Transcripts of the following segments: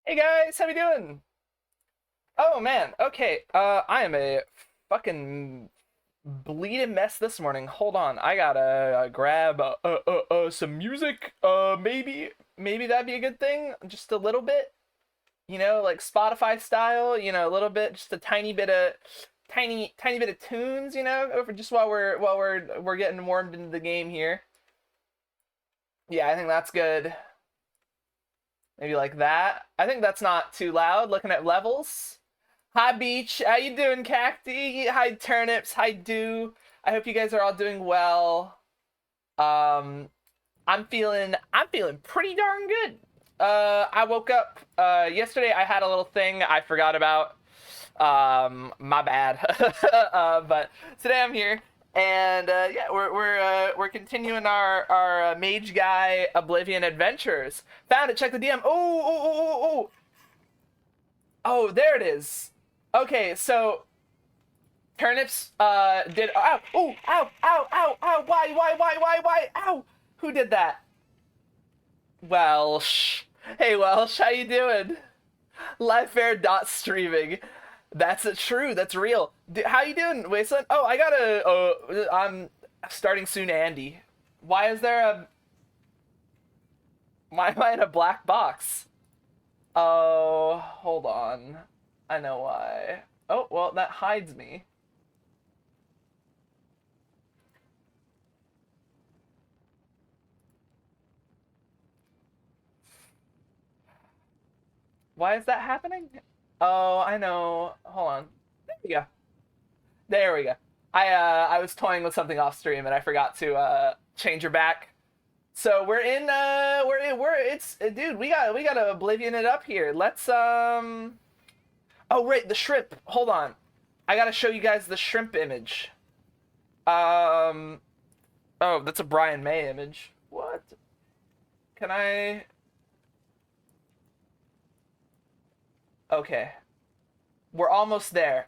Hey guys, how we doing? Oh man, okay. I am a fucking bleeding mess this morning. Hold on, I gotta grab some music. Maybe that'd be a good thing. Just a little bit, like Spotify style. A little bit, just a tiny bit of tunes. Over just while we're getting warmed into the game here. Yeah, I think that's good. Maybe like that. I think that's not too loud. Looking at levels. Hi Beach, how you doing, Cacti? Hi Turnips, hi Dew. I hope you guys are all doing well. I'm feeling pretty darn good. I woke up yesterday. I had a little thing I forgot about. My bad. But today I'm here, and yeah, we're continuing our Mage Guy Oblivion adventures. Found it. Check the DM. Oh, there it is. Okay, so turnips did ow, oh, ow, why, ow, who did that? Welsh. Hey Welsh, how you doing? Livefair dot streaming. That's true. That's real. How you doing, Wasteland? Oh, I gotta. I'm starting soon, Andy. Why is there a? Why am I in a black box? Oh, hold on. I know why. Oh, well, that hides me. Why is that happening? Oh, I know. Hold on. There we go. There we go. I was toying with something off stream and I forgot to change her back. So dude, we gotta Oblivion it up here. Let's oh right, the shrimp. Hold on. I gotta show you guys the shrimp image. Um oh, that's a Brian May image. What? Can I? Okay. We're almost there.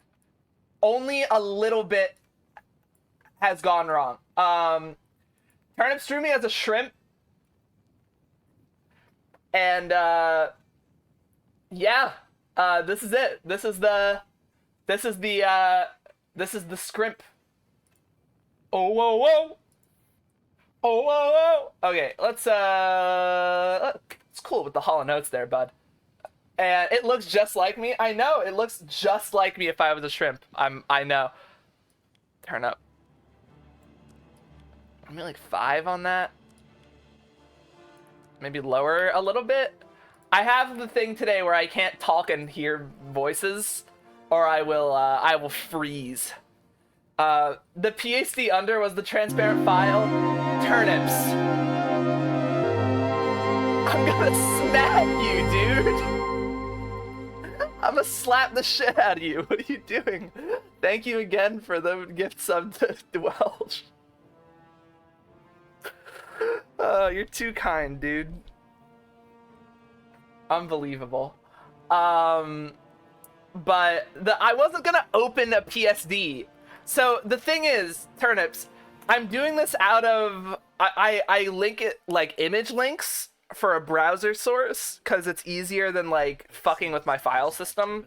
Only a little bit has gone wrong. Turnip drew me as a shrimp, and yeah, this is it. This is the this is the scrimp. Oh whoa whoa. Oh whoa whoa. Okay, it's cool with the hollow notes there, bud. And it looks just like me. I know it looks just like me if I was a shrimp. I know. Turn up. Maybe like 5 on that. Maybe lower a little bit. I have the thing today where I can't talk and hear voices, or I will freeze. The PSD under was the transparent file. Turnips. I'm gonna smack you, dude. I'm gonna slap the shit out of you. What are you doing? Thank you again for the gift sub to Welsh. You're too kind, dude. Unbelievable. But I wasn't gonna open a PSD. So the thing is, turnips, I'm doing this out of I link it like image links for a browser source because it's easier than like fucking with my file system.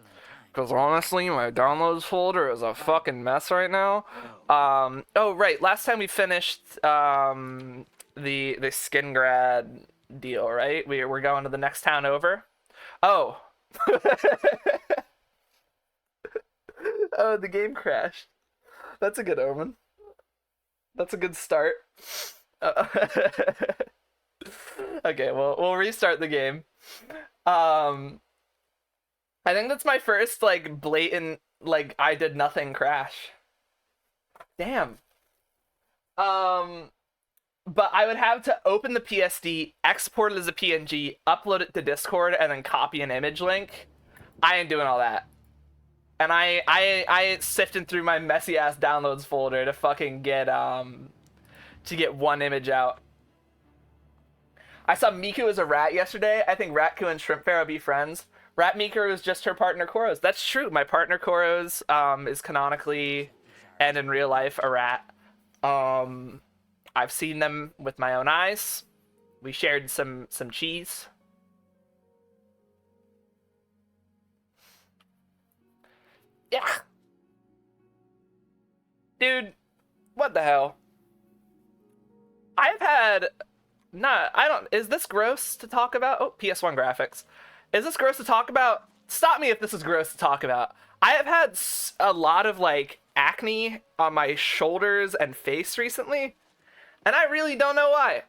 Because honestly, my downloads folder is a fucking mess right now. Oh right, last time we finished the Skingrad deal, right? We're going to the next town over. Oh. Oh, the game crashed. That's a good omen. That's a good start. Okay, well, we'll restart the game. Um, I think that's my first, like, blatant, like, I did nothing crash. Damn. Um, but I would have to open the PSD, export it as a PNG, upload it to Discord, and then copy an image link. I ain't doing all that. And I ain't sifting through my messy ass downloads folder to fucking get one image out. I saw Miku as a rat yesterday. I think Ratku and Shrimp Pharaoh be friends. Rat Miku is just her partner Koros. That's true. My partner Koros is canonically and in real life a rat. I've seen them with my own eyes. We shared some cheese. Dude, what the hell? I've had... Nah, I don't... Is this gross to talk about? Oh, PS1 graphics. Is this gross to talk about? Stop me if this is gross to talk about. I have had a lot of, like, acne on my shoulders and face recently, and I really don't know why.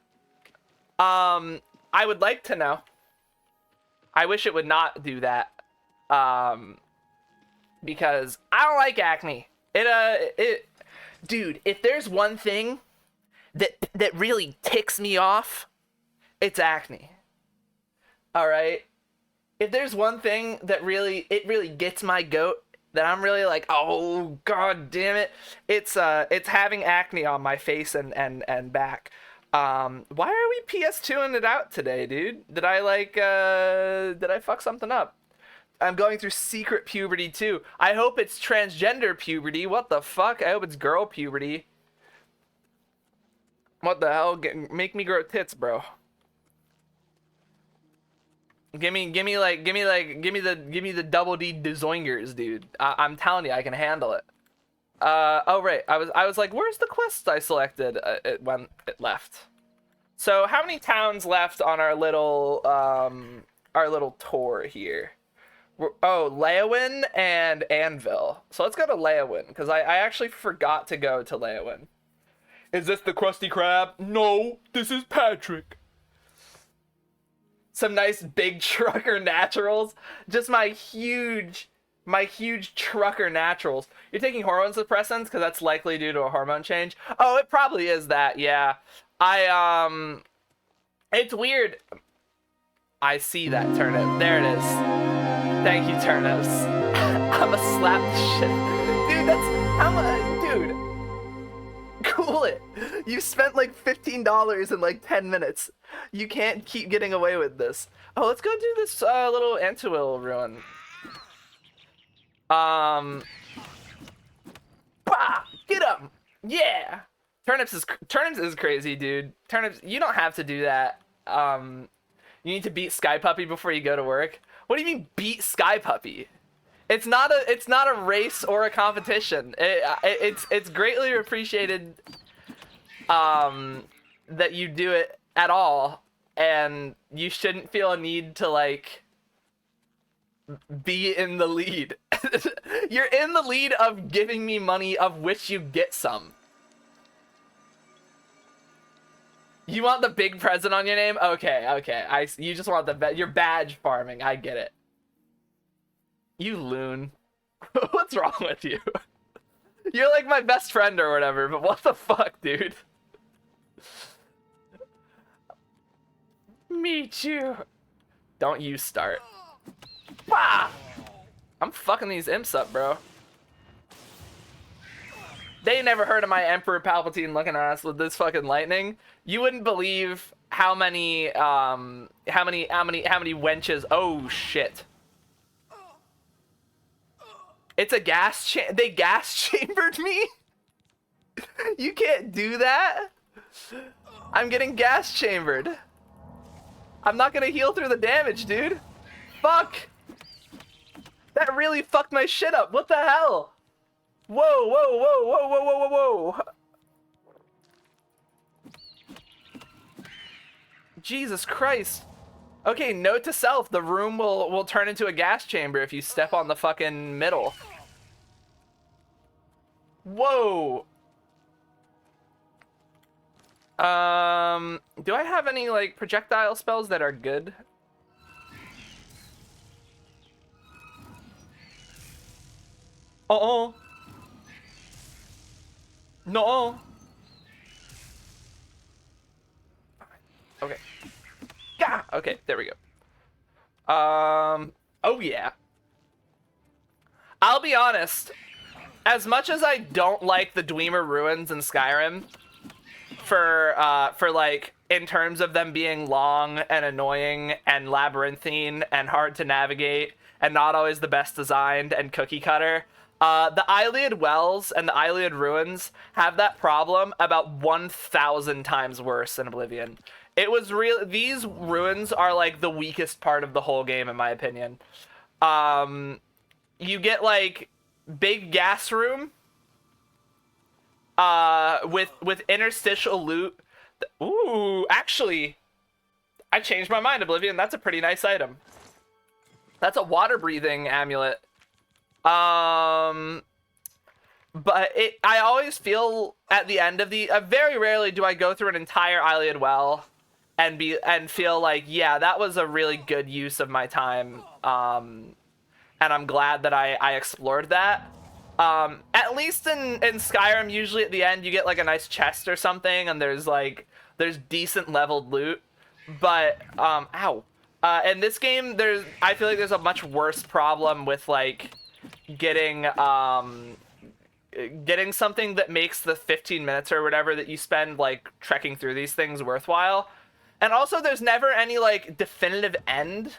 I would like to know. I wish it would not do that. Because I don't like acne. Dude, if there's one thing that really ticks me off, it's acne. All right? If there's one thing that really gets my goat, that I'm really like, oh god damn it, it's having acne on my face and back. Why are we PS2ing it out today, dude? Did I fuck something up? I'm going through secret puberty too. I hope it's transgender puberty. What the fuck? I hope it's girl puberty. What the hell? Make me grow tits, bro. Give me the double D dezoingers, dude. I'm telling you, I can handle it. Oh right, I was like, where's the quest I selected? When it left. So how many towns left on our little tour here? Leowin and Anvil. So let's go to Leowin, because I actually forgot to go to Leowin. Is this the Krusty Krab? No, this is Patrick. Some nice big trucker naturals. Just my huge trucker naturals. You're taking hormone suppressants because that's likely due to a hormone change. Oh, it probably is that. Yeah. It's weird. I see that turnip. There it is. Thank you, turnips. I'ma slap the shit. Dude, that's how much, dude. Cool it. You spent like $15 in like 10 minutes. You can't keep getting away with this. Oh, let's go do this little Antuil ruin. Bah! Get him! Yeah! Turnips is crazy, dude. Turnips, you don't have to do that. You need to beat Sky Puppy before you go to work. What do you mean beat Sky Puppy? It's not a race or a competition. It's greatly appreciated that you do it at all, and you shouldn't feel a need to like be in the lead. You're in the lead of giving me money, of which you get some. You want the big present on your name? Okay. You just want you're badge farming. I get it. You loon. What's wrong with you? You're like my best friend or whatever, but what the fuck, dude? Me too. Don't you start. Bah! I'm fucking these imps up, bro. They never heard of my Emperor Palpatine looking at us with this fucking lightning. You wouldn't believe how many wenches. Oh shit. It's a gas they gas chambered me? You can't do that. I'm getting gas chambered. I'm not gonna heal through the damage, dude. Fuck. That really fucked my shit up. What the hell? Whoa. Jesus Christ. Okay, note to self, the room will turn into a gas chamber if you step on the fucking middle. Whoa. Do I have any, like, projectile spells that are good? Uh-oh. No. Okay. Yeah. Okay, there we go. Oh yeah. I'll be honest. As much as I don't like the Dwemer ruins in Skyrim, for like, in terms of them being long and annoying and labyrinthine and hard to navigate and not always the best designed and cookie cutter, the Iliad Wells and the Iliad Ruins have that problem about 1,000 times worse in Oblivion. It was real. These ruins are like the weakest part of the whole game, in my opinion. You get like big gas room, with interstitial loot. Ooh, actually, I changed my mind, Oblivion. That's a pretty nice item. That's a water breathing amulet. But I always feel at the end of the very rarely do I go through an entire Iliad well and feel like, yeah, that was a really good use of my time. And I'm glad that I explored that. At least in Skyrim, usually at the end you get like a nice chest or something, and there's decent leveled loot. But ow. In this game, I feel like there's a much worse problem with like getting something that makes the 15 minutes or whatever that you spend like trekking through these things worthwhile. And also there's never any like definitive end.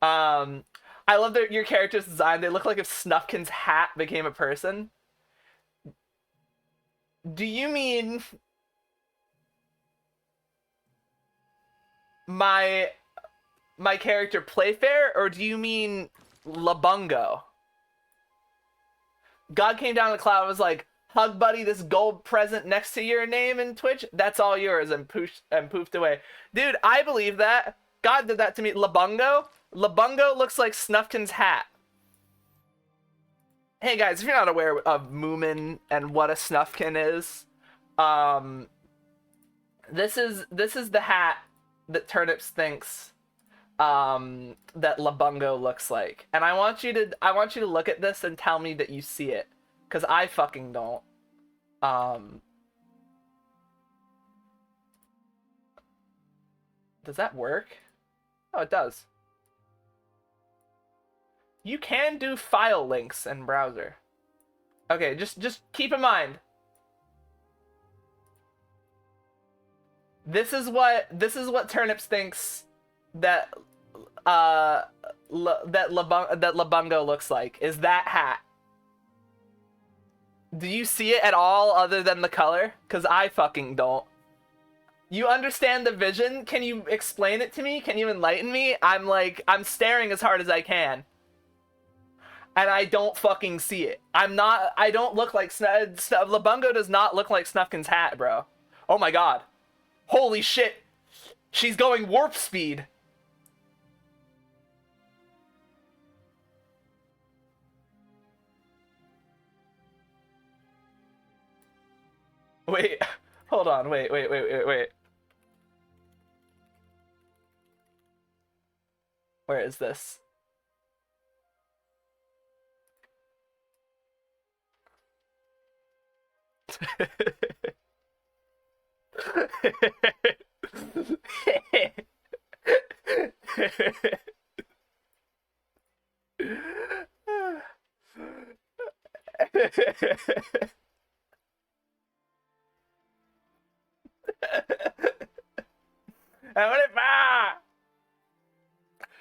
I love your character's design. They look like if Snufkin's hat became a person. Do you mean my character Playfair, or do you mean Labungo? God came down the cloud and was like, "Hug, buddy, this gold present next to your name in Twitch, that's all yours," and poofed away. Dude, I believe that. God did that to me. Labungo looks like Snufkin's hat. Hey guys, if you're not aware of Moomin and what a Snufkin is, this is the hat that Turnips thinks that Labungo looks like. And I want you to look at this and tell me that you see it, cuz I fucking don't. Does that work? Oh, it does. You can do file links in browser. Okay, just keep in mind. This is what Turnips thinks that Labungo looks like, is that hat. Do you see it at all other than the color? Cuz I fucking don't. You understand the vision? Can you explain it to me? Can you enlighten me? I'm staring as hard as I can. And I don't fucking see it. I don't look like Labungo does not look like Snufkin's hat, bro. Oh my god. Holy shit. She's going warp speed. Wait. Hold on. Wait. Where is this?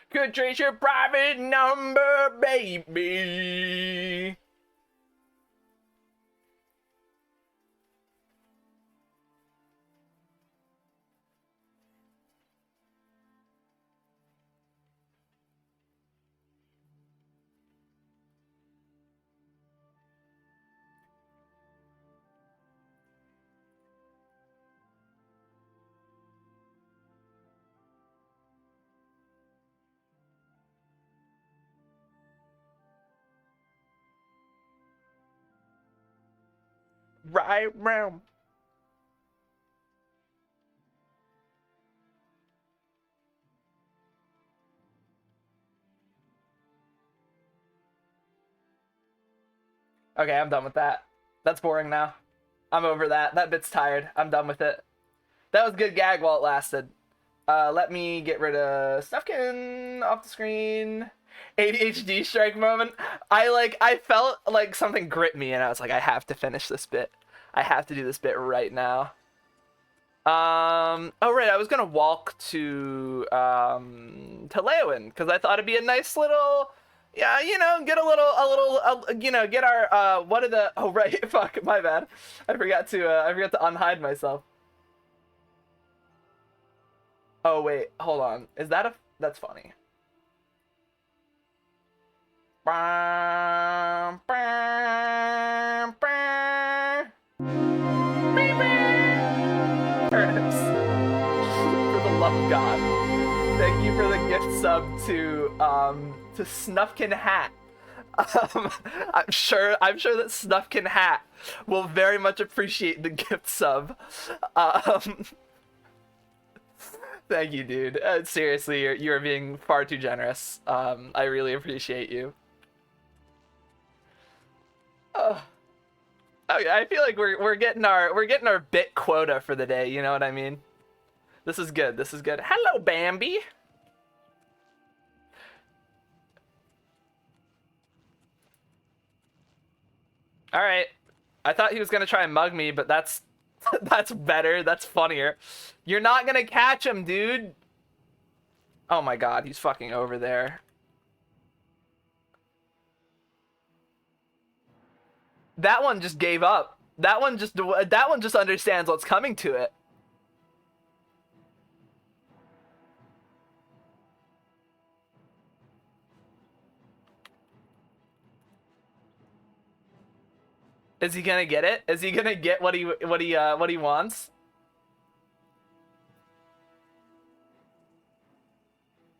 Could trace your private number, baby. Right round. Okay, I'm done with that. That's boring now. I'm over that. That bit's tired. I'm done with it. That was good gag while it lasted. Let me get rid of Snufkin off the screen. ADHD strike moment. I felt like something grip me, and I was like, I have to finish this bit. I have to do this bit right now. Oh right, I was gonna walk to Leowyn because I thought it'd be a nice little, yeah, you know, get a little, you know, get our what are the, oh right, fuck, my bad, I forgot to unhide myself. Oh wait, hold on, is that a, that's funny. Turnips. For the love of God. Thank you for the gift sub to Snuffkin Hat. I'm sure that Snuffkin Hat will very much appreciate the gift sub. Thank you, dude. Seriously, you're being far too generous. I really appreciate you. Okay, I feel like we're getting our bit quota for the day. You know what I mean? This is good. This is good. Hello, Bambi. All right. I thought he was gonna try and mug me, but that's that's better. That's funnier. You're not gonna catch him, dude. Oh my God, he's fucking over there. That one just gave up. That one just understands what's coming to it. Is he gonna get it? Is he gonna get what he wants?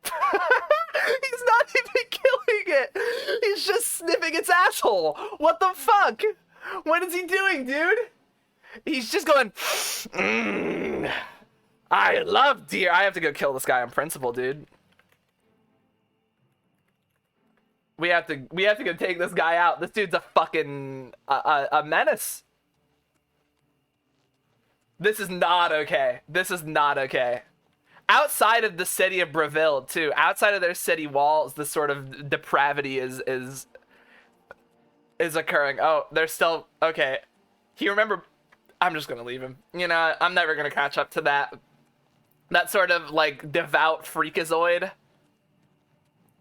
He's not even killing it. He's just sniffing its asshole. What the fuck? What is he doing, dude? He's just going. I love deer. I have to go kill this guy on principle, dude. We have to go take this guy out. This dude's a fucking a menace. This is not okay. This is not okay. Outside of the city of Breville, too, outside of their city walls, this sort of depravity is occurring. Oh, they're still okay. You remember? I'm just gonna leave him. You know, I'm never gonna catch up to that sort of like devout freakazoid.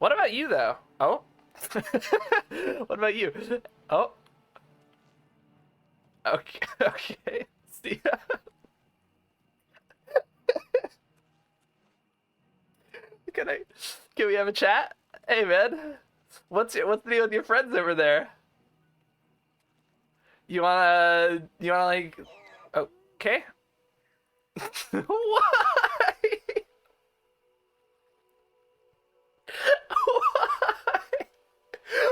What about you, though? Oh. What about you? Oh. Okay. Okay. See ya. Can we have a chat? Hey man, what's the deal with your friends over there? You wanna like? Okay. Why? Why?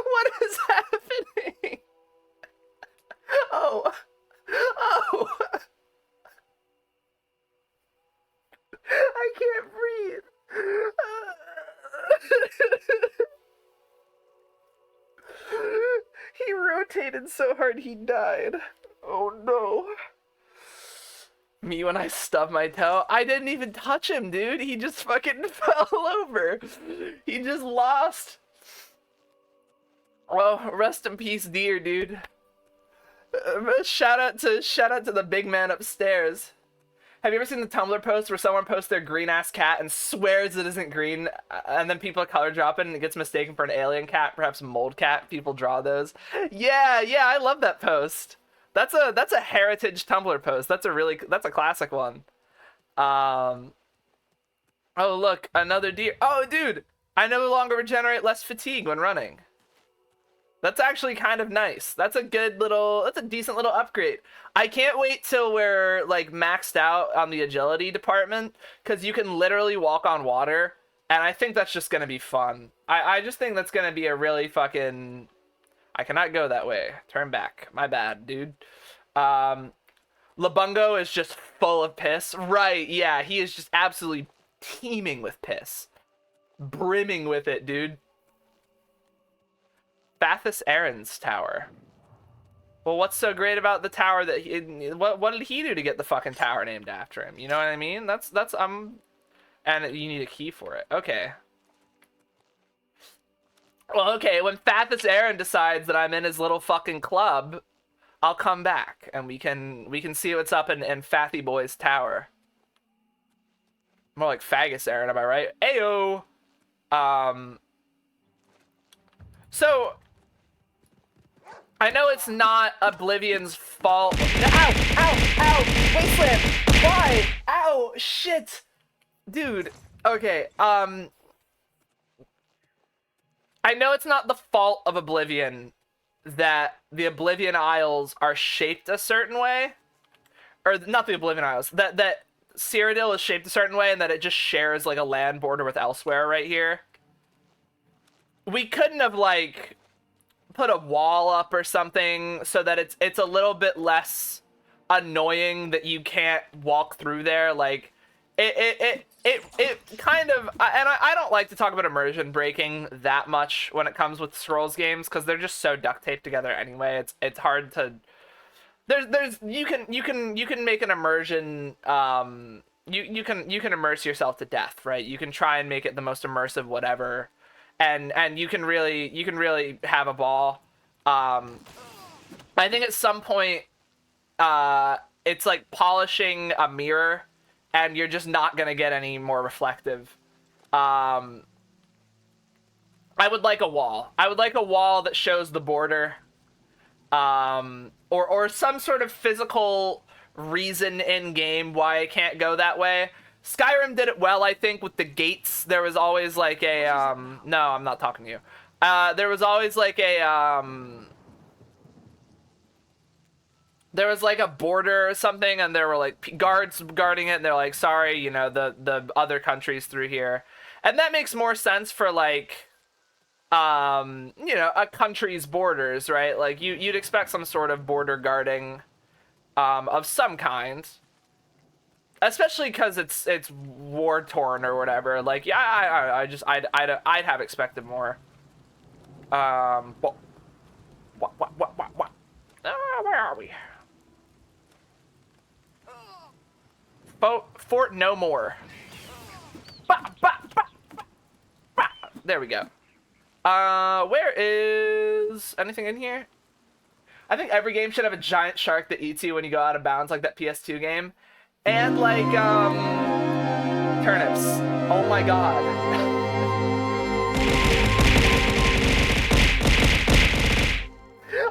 What is happening? Oh. I can't breathe. He rotated so hard he died. Oh no. Me when I stubbed my toe? I didn't even touch him, dude. He just fucking fell over. He just lost. Well, rest in peace, deer, dude. Shout out to the big man upstairs. Have you ever seen the Tumblr post where someone posts their green ass cat and swears it isn't green, and then people color drop it and it gets mistaken for an alien cat, perhaps a mold cat? People draw those. Yeah, I love that post. That's a heritage Tumblr post. That's a classic one. Oh look, another deer. Oh dude, I no longer regenerate less fatigue when running. That's actually kind of nice. That's a decent little upgrade. I can't wait till we're like maxed out on the agility department, because you can literally walk on water, and I think that's just gonna be fun. I just think that's gonna be a really fucking... I cannot go that way. Turn back. My bad, dude. Labungo is just full of piss. Right, yeah, he is just absolutely teeming with piss. Brimming with it, dude. Fathus Aaron's tower. Well, what's so great about the tower that what did he do to get the fucking tower named after him? You know what I mean? That's and you need a key for it. Okay. Well, okay, when Fathus Aaron decides that I'm in his little fucking club, I'll come back and we can see what's up in Fathy Boy's tower. More like Fagus Aaron, am I right? Ayo. So I know it's not Oblivion's fault. Ow! Ow! Ow! Wasteland! Why? Ow! Shit! Dude. Okay, I know it's not the fault of Oblivion that the Oblivion Isles are shaped a certain way, or not the Oblivion Isles, that Cyrodiil is shaped a certain way, and that it just shares like a land border with Elsewhere right here. We couldn't have like put a wall up or something so that it's a little bit less annoying that you can't walk through there. Like it kind of, and I don't like to talk about immersion breaking that much when it comes with Scrolls games, because they're just so duct taped together anyway. It's hard to, there's you can make an immersion, you can immerse yourself to death, right? You can try and make it the most immersive whatever, and you can really have a ball. I think at some point it's like polishing a mirror, and you're just not gonna get any more reflective. I would like a wall. I would like a wall that shows the border, or some sort of physical reason in game why it can't go that way. Skyrim did it well, I think, with the gates. There was always like a no, I'm not talking to you. There was always like a there was like a border or something, and there were like guards guarding it, and they're like, sorry, you know, the other countries through here. And that makes more sense for like you know, a country's borders, right? Like you'd expect some sort of border guarding of some kind, especially because it's war torn or whatever. Like, yeah, I'd have expected more. What? Where are we? Fort No More. There we go. Where is anything in here? I think every game should have a giant shark that eats you when you go out of bounds, like that PS2 game. And like, turnips. Oh my god.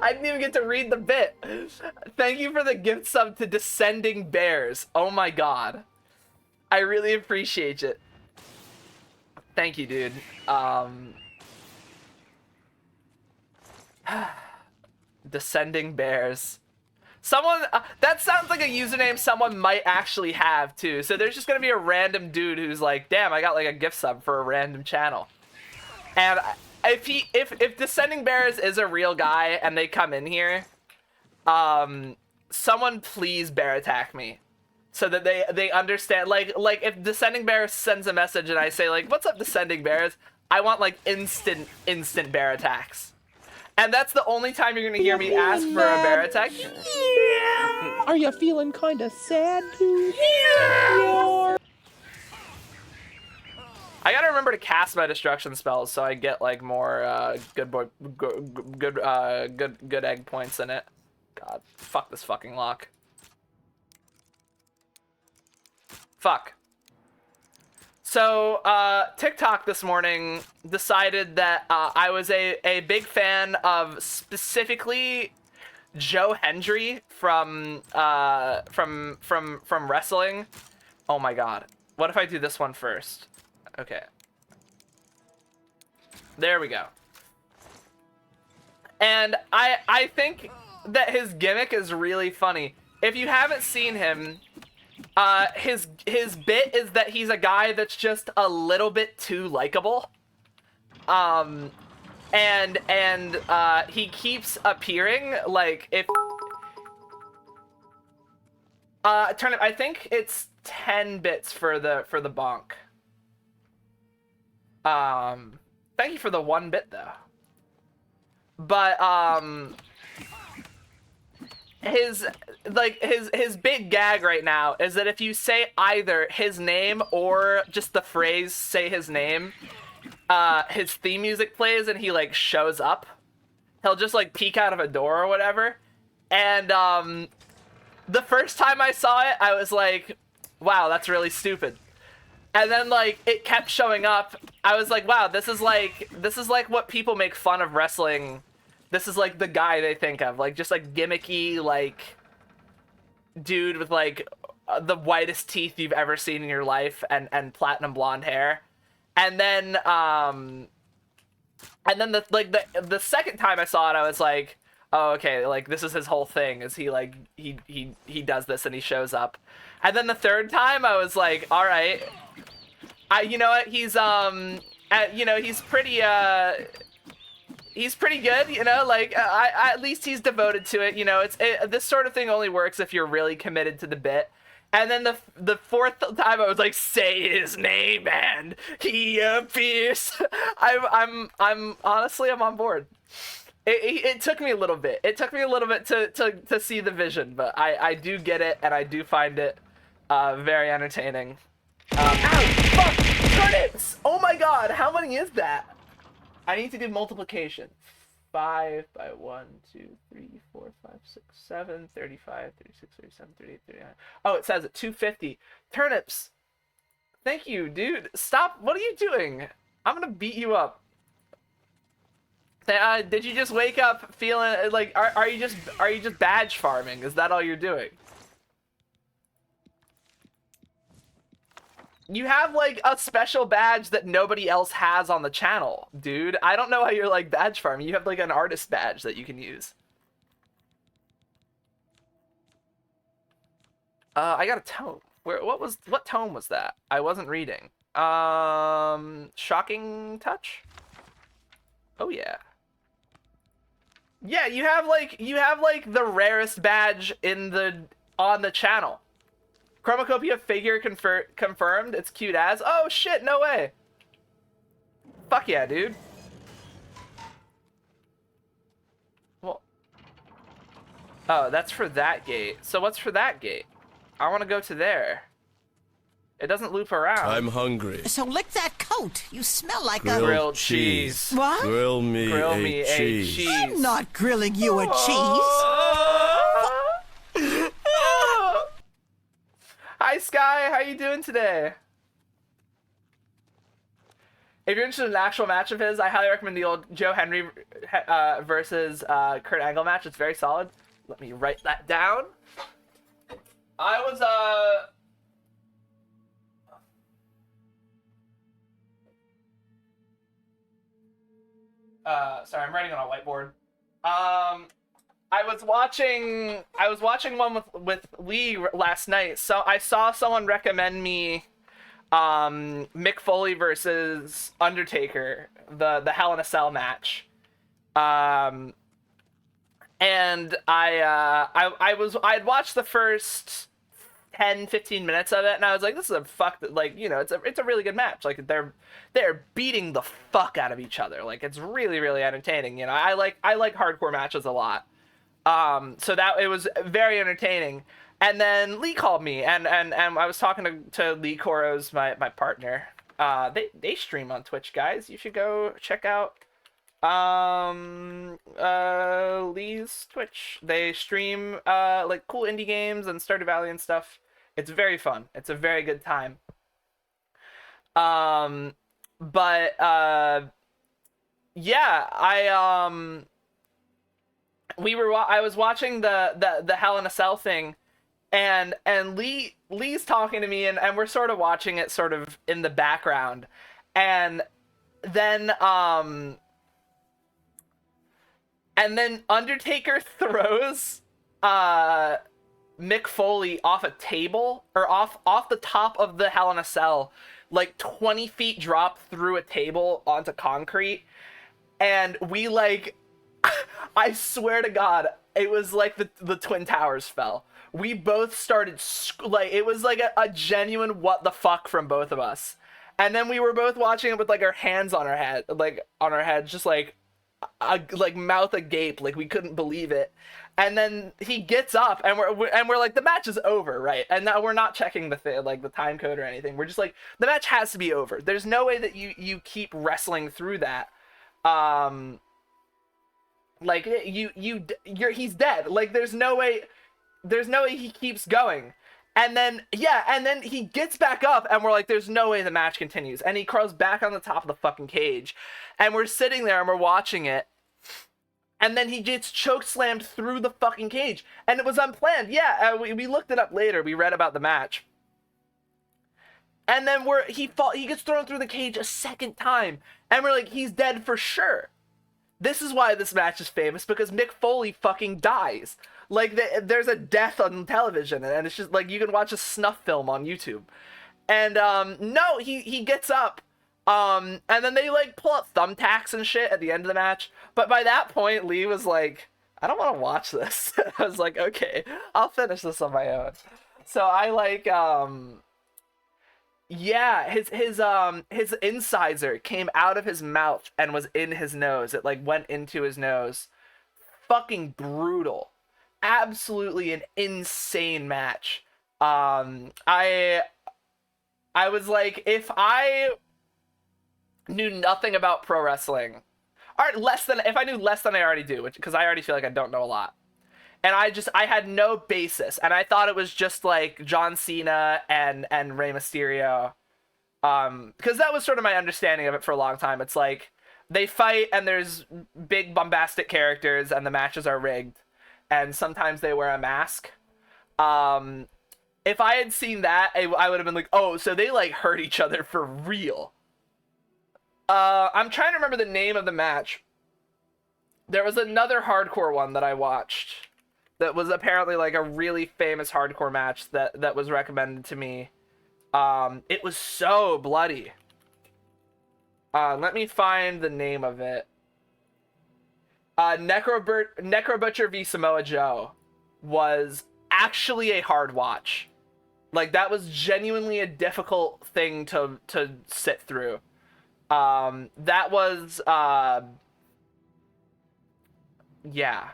I didn't even get to read the bit. Thank you for the gift sub to Descending Bears. Oh my god. I really appreciate it. Thank you, dude. Descending Bears. Someone, that sounds like a username someone might actually have too. So there's just gonna be a random dude who's like, damn, I got like a gift sub for a random channel. And if Descending Bears is a real guy and they come in here, someone please bear attack me, so that they understand. Like if Descending Bears sends a message and I say like, what's up, Descending Bears? I want like instant bear attacks. And that's the only time you're gonna hear me ask for a bear attack. Yeah. Are you feeling kinda sad, dude? Yeah. I gotta remember to cast my destruction spells so I get like more good egg points in it. God, fuck this fucking lock. Fuck. So, TikTok this morning decided that I was a big fan of specifically Joe Hendry from wrestling. Oh my god. What if I do this one first? Okay. There we go. And I think that his gimmick is really funny. If you haven't seen him, his bit is that he's a guy that's just a little bit too likable. And he keeps appearing, like, if turnip, I think it's 10 bits for the bonk. Thank you for the 1 bit though. But his big gag right now is that if you say either his name or just the phrase "say his name," his theme music plays and he like shows up. He'll just like peek out of a door or whatever. And the first time I saw it, I was like, wow, that's really stupid. And then like it kept showing up. I was like, wow, this is like what people make fun of wrestling. This is like the guy they think of, like just like gimmicky, like dude with like the whitest teeth you've ever seen in your life and platinum blonde hair. And then And then the second time I saw it, I was like, oh, okay, like this is his whole thing, is he like he does this and he shows up. And then the third time I was like, all right, you know what, he's you know, he's pretty good, you know, like at least he's devoted to it, you know. This sort of thing only works if you're really committed to the bit. And then the fourth time I was like, say his name and he appears. I'm honestly, I'm on board. It took me a little bit. It took me a little bit to see the vision, but I do get it, and I do find it very entertaining. Ow! Fuck! Turnips! Oh my god, how many is that? I need to do multiplication. 5 by 1, 2, 3, 4, 5, 6, 7, 35, 36, 37, 38, 39. Oh, it says it, 250. Turnips! Thank you, dude. Stop. What are you doing? I'm gonna beat you up. Did you just wake up feeling like, are you just badge farming? Is that all you're doing? You have like a special badge that nobody else has on the channel, dude. I don't know how you're like badge farming. You have like an artist badge that you can use. I got a tome. What tome was that? I wasn't reading. Shocking Touch? Oh yeah. Yeah, you have like the rarest badge on the channel. Chromacopia figure confirmed. It's cute as. Oh shit, no way. Fuck yeah, dude. Well. Oh, that's for that gate. So what's for that gate? I want to go to there. It doesn't loop around. I'm hungry. So lick that coat. You smell like Grilled cheese. What? Grill me a cheese. I'm not grilling you a cheese. Hi, Sky. How you doing today? If you're interested in an actual match of his, I highly recommend the old Joe Henry versus Kurt Angle match. It's very solid. Let me write that down. I was sorry, I'm writing on a whiteboard. I was watching one with Lee last night. So I saw someone recommend me Mick Foley versus Undertaker, the Hell in a Cell match. And I'd watched the first 10-15 minutes of it, and I was like, this is it's a really good match. Like they're beating the fuck out of each other. Like it's really, really entertaining. You know, I like hardcore matches a lot. So that it was very entertaining. And then Lee called me, and I was talking to Lee Koros, my partner. They stream on Twitch, guys. You should go check out Lee's Twitch. They stream like cool indie games and Stardew Valley and stuff. It's very fun. It's a very good time. But yeah, I was watching the Hell in a Cell thing, and Lee's talking to me, and we're sort of watching it sort of in the background, and then Undertaker throws Mick Foley off a table, or off the top of the Hell in a Cell, like 20 feet drop through a table onto concrete, and we like I swear to God, it was like the Twin Towers fell. We both started like it was like a genuine what the fuck from both of us, and then we were both watching it with like our hands on our head, like on our heads, just like mouth agape, like we couldn't believe it. And then he gets up, and we're like, the match is over, right? And now we're not checking the time code or anything. We're just like, the match has to be over. There's no way that you keep wrestling through that. Like he's dead. Like there's no way he keeps going. And then he gets back up, and we're like, there's no way the match continues. And he crawls back on the top of the fucking cage, and we're sitting there and we're watching it. And then he gets choke slammed through the fucking cage, and it was unplanned. Yeah, we looked it up later. We read about the match. And then he gets thrown through the cage a second time, and we're like, he's dead for sure. This is why this match is famous, because Mick Foley fucking dies. Like, there's a death on television, and it's just like you can watch a snuff film on YouTube. And no, he gets up, and then they like pull out thumbtacks and shit at the end of the match. But by that point, Lee was like, I don't want to watch this. I was like, okay, I'll finish this on my own. So I like yeah, his incisor came out of his mouth and was in his nose. It like went into his nose. Fucking brutal. Absolutely an insane match. I was like, if I knew nothing about pro wrestling, or if I knew less than I already do, because I already feel like I don't know a lot, and I had no basis, and I thought it was just like John Cena and Rey Mysterio, because that was sort of my understanding of it for a long time. It's like they fight and there's big bombastic characters and the matches are rigged, and sometimes they wear a mask. If I had seen that, I would have been like, oh, so they like hurt each other for real. I'm trying to remember the name of the match. There was another hardcore one that I watched that was apparently like a really famous hardcore match that was recommended to me. It was so bloody. Let me find the name of it. Necro Butcher v Samoa Joe was actually a hard watch. Like, that was genuinely a difficult thing to sit through. That was yeah.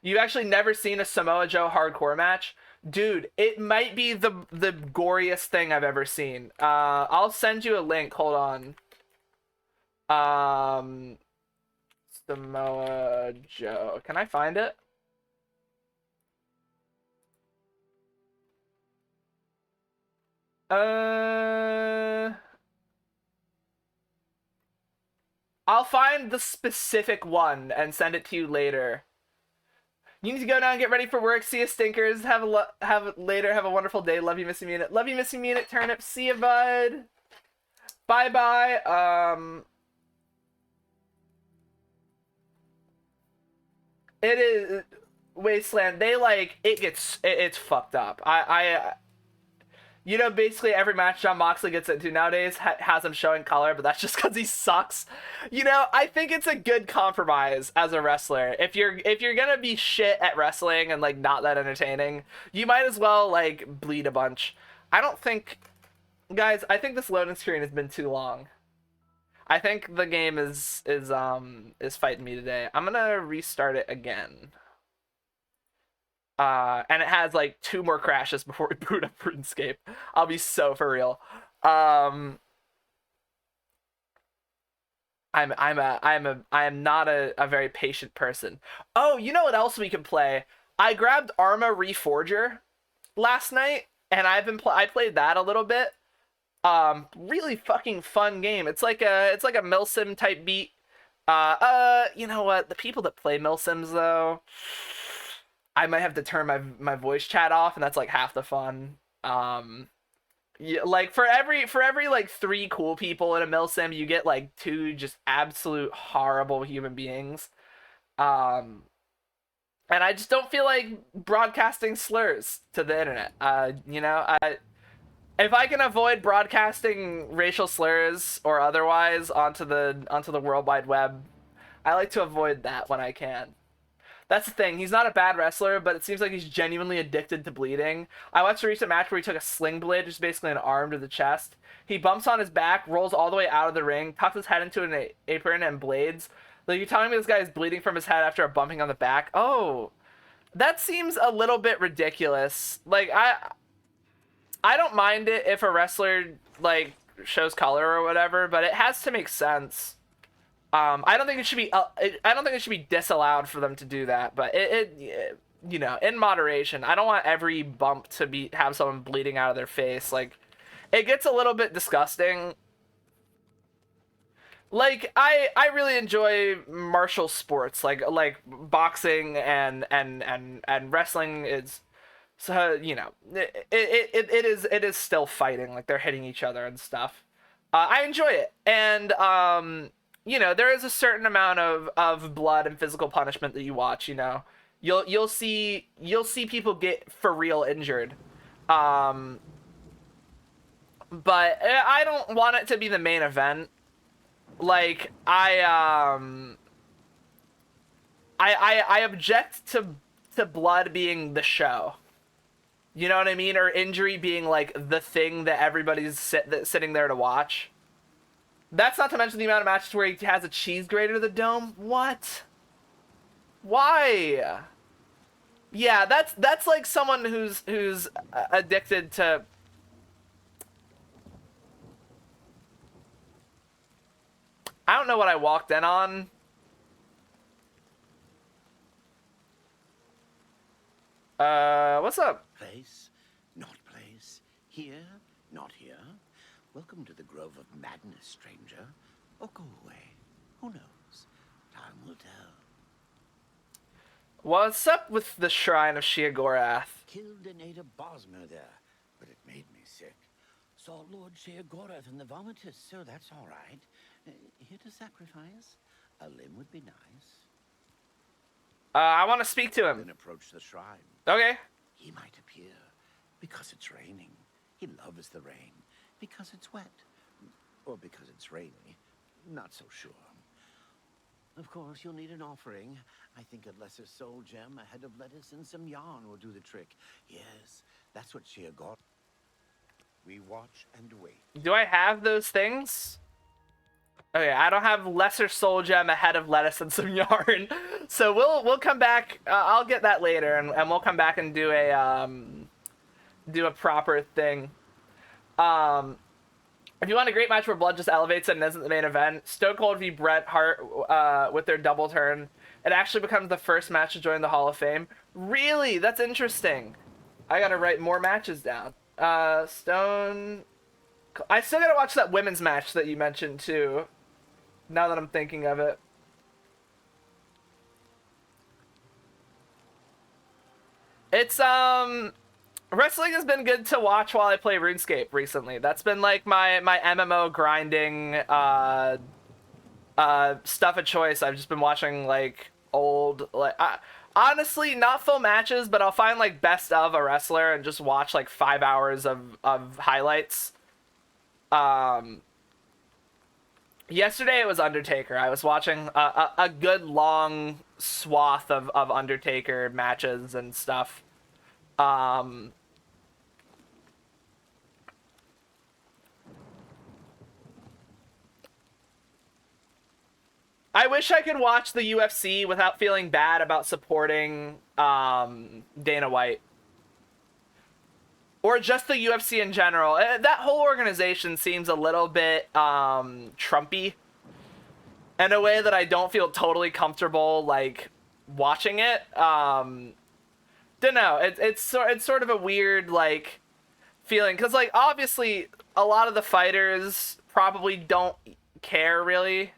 You've actually never seen a Samoa Joe hardcore match? Dude, it might be the goriest thing I've ever seen. I'll send you a link. Hold on. Samoa Joe. Can I find it? I'll find the specific one and send it to you later. You need to go now and get ready for work. See you, stinkers. Have a wonderful day. Love you, Missy Munit. Love you, Missy Munit. Turnip. See you, bud. Bye bye. It is Wasteland. They like it's fucked up. You know, basically every match Jon Moxley gets into nowadays has him showing color, but that's just because he sucks. You know, I think it's a good compromise as a wrestler. If you're gonna be shit at wrestling and like not that entertaining, you might as well like bleed a bunch. Guys, I think this loading screen has been too long. I think the game is fighting me today. I'm gonna restart it again. And it has like 2 more crashes before we boot up RuneScape. I'll be so for real. I am not a very patient person. Oh, you know what else we can play? I grabbed Arma Reforger last night, and I played that a little bit. Really fucking fun game. It's like a milsim type beat. You know what? The people that play milsims though, I might have to turn my voice chat off, and that's like half the fun. Yeah, like for every like 3 cool people in a milsim, you get like 2 just absolute horrible human beings. And I just don't feel like broadcasting slurs to the internet. You know, if I can avoid broadcasting racial slurs or otherwise onto the World Wide Web, I like to avoid that when I can. That's the thing. He's not a bad wrestler, but it seems like he's genuinely addicted to bleeding. I watched a recent match where he took a sling blade, just basically an arm to the chest. He bumps on his back, rolls all the way out of the ring, tucks his head into an apron, and blades. Like, you're telling me this guy is bleeding from his head after a bumping on the back? Oh, that seems a little bit ridiculous. Like, I don't mind it if a wrestler, like, shows color or whatever, but it has to make sense. I don't think it should be disallowed for them to do that, but it you know, in moderation. I don't want every bump to have someone bleeding out of their face. Like, it gets a little bit disgusting. Like, I really enjoy martial sports, like boxing and wrestling is So, you know, it is still fighting, like they're hitting each other and stuff. I enjoy it. And, you know, there is a certain amount of blood and physical punishment that you watch, you know. You'll see people get for real injured. But I don't want it to be the main event. Like, I object to blood being the show. You know what I mean? Or injury being like the thing that everybody's sitting there to watch. That's not to mention the amount of matches where he has a cheese grater to the dome. What? Why? Yeah, that's like someone who's addicted to. I don't know what I walked in on. What's up? Place, not place. Here, not here. Welcome to the Grove of Madness, stranger. Or go away. Who knows? Time will tell. What's up with the Shrine of Sheogorath? Killed a native Bosmer there, but it made me sick. Saw Lord Sheogorath in the vomitous, so that's all right. Here to sacrifice? A limb would be nice. I want to speak to him. Then approach the shrine. Okay. He might appear because it's raining. He loves the rain because it's wet. Or because it's rainy. Not so sure. Of course, you'll need an offering. I think a lesser soul gem, a head of lettuce, and some yarn will do the trick. Yes, that's what Sheogorath. We watch and wait. Do I have those things? Okay, I don't have lesser soul gem, a head of lettuce, and some yarn. So we'll come back. I'll get that later, and we'll come back and do a proper thing. If you want a great match where blood just elevates it and isn't the main event, Stone Cold v Bret Hart with their double turn, it actually becomes the first match to join the Hall of Fame. Really? That's interesting. I gotta write more matches down. Stone. I still gotta watch that women's match that you mentioned too. Now that I'm thinking of it. It's wrestling has been good to watch while I play RuneScape recently. That's been like my MMO grinding stuff of choice. I've just been watching like old, like honestly not full matches, but I'll find like best of a wrestler and just watch like 5 hours of highlights. Yesterday it was Undertaker. I was watching a good long swath of Undertaker matches and stuff. I wish I could watch the UFC without feeling bad about supporting Dana White. Or just the UFC in general. That whole organization seems a little bit Trumpy in a way that I don't feel totally comfortable like watching it. Don't know. It's sort of a weird like feeling because like obviously a lot of the fighters probably don't care really.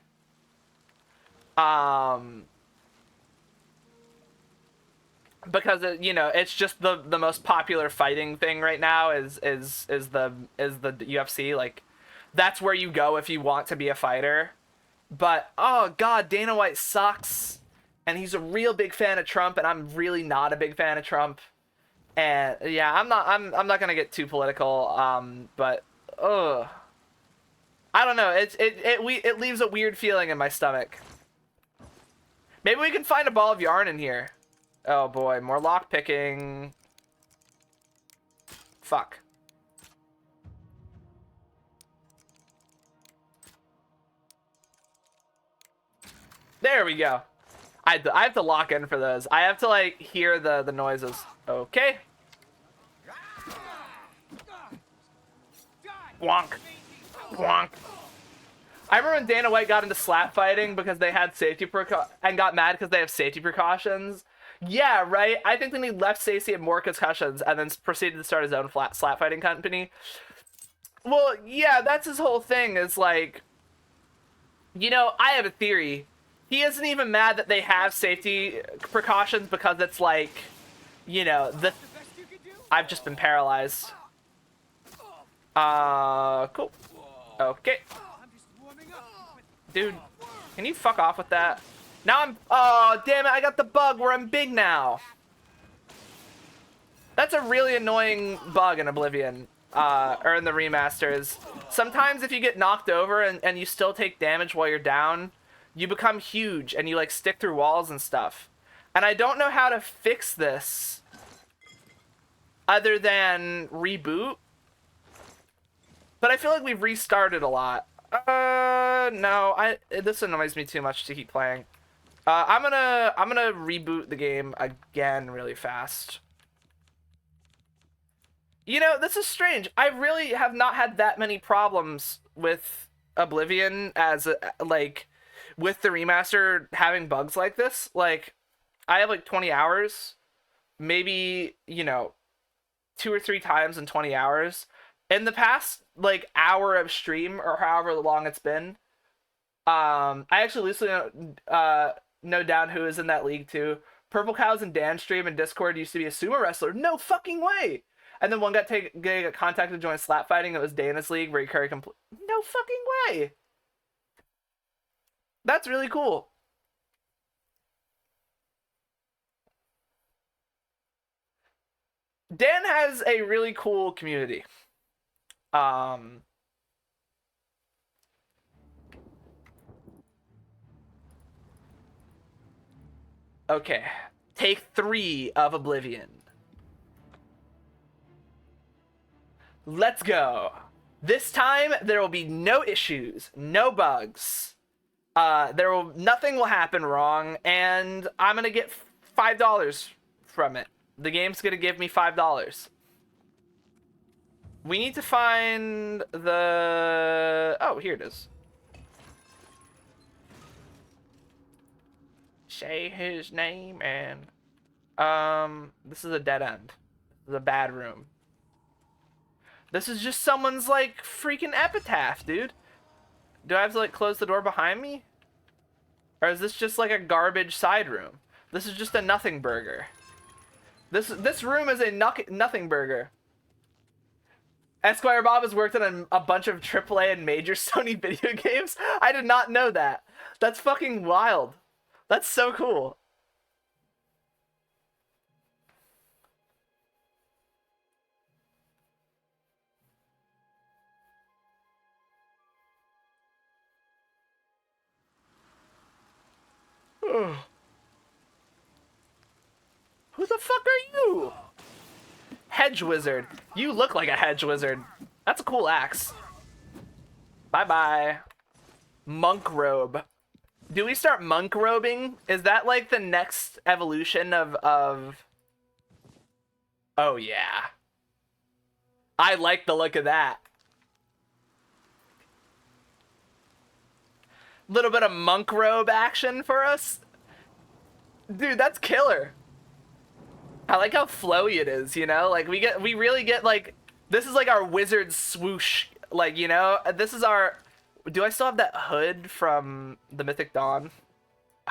Because you know it's just the most popular fighting thing right now is the UFC. Like that's where you go if you want to be a fighter. But oh god, Dana White sucks, and he's a real big fan of Trump, and I'm really not a big fan of Trump. And yeah, I'm not gonna get too political. But I don't know. It leaves a weird feeling in my stomach. Maybe we can find a ball of yarn in here. Oh boy, more lockpicking. Fuck. There we go. I have to lock in for those. I have to like hear the noises. Okay. Wonk. Wonk. I remember when Dana White got into slap fighting because they had safety and got mad because they have safety precautions. Yeah, right? I think then he left Stacey and more concussions and then proceeded to start his own slap fighting company. Well, yeah, that's his whole thing is like, you know, I have a theory. He isn't even mad that they have safety precautions because it's like, you know, I've just been paralyzed. Cool. Okay. Dude, can you fuck off with that? Now I'm... Oh, damn it, I got the bug where I'm big now. That's a really annoying bug in Oblivion, or in the remasters. Sometimes if you get knocked over and you still take damage while you're down, you become huge and you like stick through walls and stuff. And I don't know how to fix this other than reboot. But I feel like we've restarted a lot. No, this annoys me too much to keep playing. I'm gonna reboot the game again really fast. You know, this is strange. I really have not had that many problems with Oblivion as like with the remaster having bugs like this. Like, I have like 20 hours, maybe, you know, 2 or 3 times in 20 hours. In the past, like, hour of stream, or however long it's been, I actually loosely know down who is in that league, too. Purple Cows and Dan stream in Discord used to be a sumo wrestler. No fucking way! And then one got contacted to join slap fighting. It was Dana's league, where he carried complete... No fucking way! That's really cool. Dan has a really cool community. Okay. Take 3 of Oblivion. Let's go. This time, there will be no issues, no bugs. Nothing will happen wrong, and I'm gonna get $5 from it. The game's gonna give me $5. We need to find the... Oh, here it is. Say his name and... This is a dead end. This is a bad room. This is just someone's, like, freaking epitaph, dude. Do I have to, like, close the door behind me? Or is this just, like, a garbage side room? This is just a nothing burger. This room is a nothing burger. Esquire Bob has worked on a bunch of AAA and major Sony video games. I did not know that. That's fucking wild. That's so cool. Who the fuck are you? Hedge wizard. You look like a hedge wizard. That's a cool axe. Bye-bye. Monk robe. Do we start monk robing? Is that like the next evolution of... Oh, yeah. I like the look of that. Little bit of monk robe action for us. Dude, that's killer. I like how flowy it is, you know? Like, we really get, like... This is like our wizard swoosh. Like, you know? This is our... Do I still have that hood from the Mythic Dawn?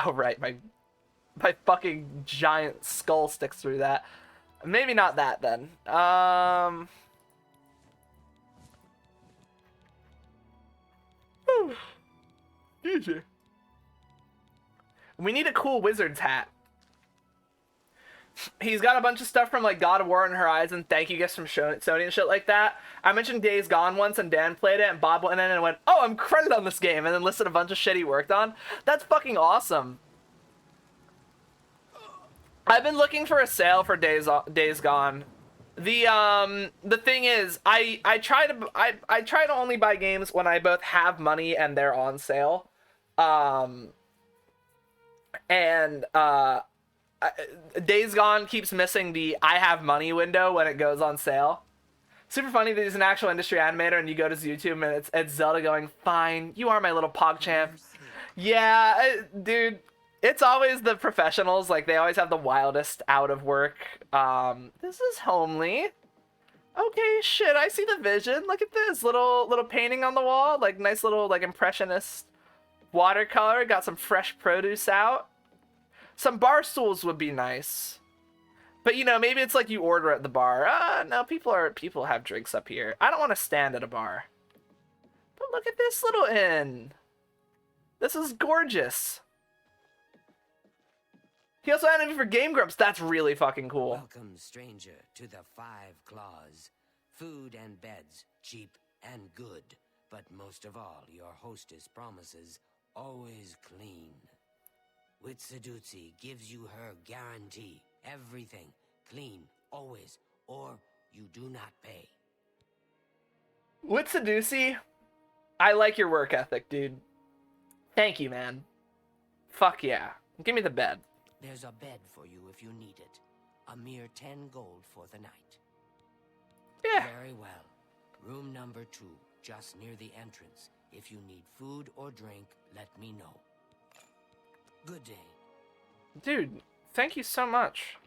Oh, right. My fucking giant skull sticks through that. Maybe not that, then. Easy. We need a cool wizard's hat. He's got a bunch of stuff from, like, God of War and Horizon, thank you gifts from Sony and shit like that. I mentioned Days Gone once, and Dan played it, and Bob went in and went, oh, I'm credited on this game, and then listed a bunch of shit he worked on. That's fucking awesome. I've been looking for a sale for Days Gone. The thing is, I try to only buy games when I both have money and they're on sale. Days Gone keeps missing the I have money window when it goes on sale. Super funny that he's an actual industry animator and you go to his YouTube and it's Zelda going, fine, you are my little PogChamp. Yeah, dude, it's always the professionals, like they always have the wildest out of work. This is homely. Okay, shit, I see the vision. Look at this little painting on the wall, like nice little like impressionist watercolor. Got some fresh produce out. Some bar stools would be nice. But you know, maybe it's like you order at the bar. No, people have drinks up here. I don't want to stand at a bar. But look at this little inn. This is gorgeous. He also added me for Game Grumps. That's really fucking cool. Welcome, stranger, to the Five Claws. Food and beds, cheap and good. But most of all, your hostess promises always clean. Witsadutsi gives you her guarantee. Everything clean, always, or you do not pay. Witsadutsi, I like your work ethic, dude. Thank you, man. Fuck yeah. Give me the bed. There's a bed for you if you need it. A mere 10 gold for the night. Yeah. Very well. Room number 2, just near the entrance. If you need food or drink, let me know. Good day. Dude, thank you so much.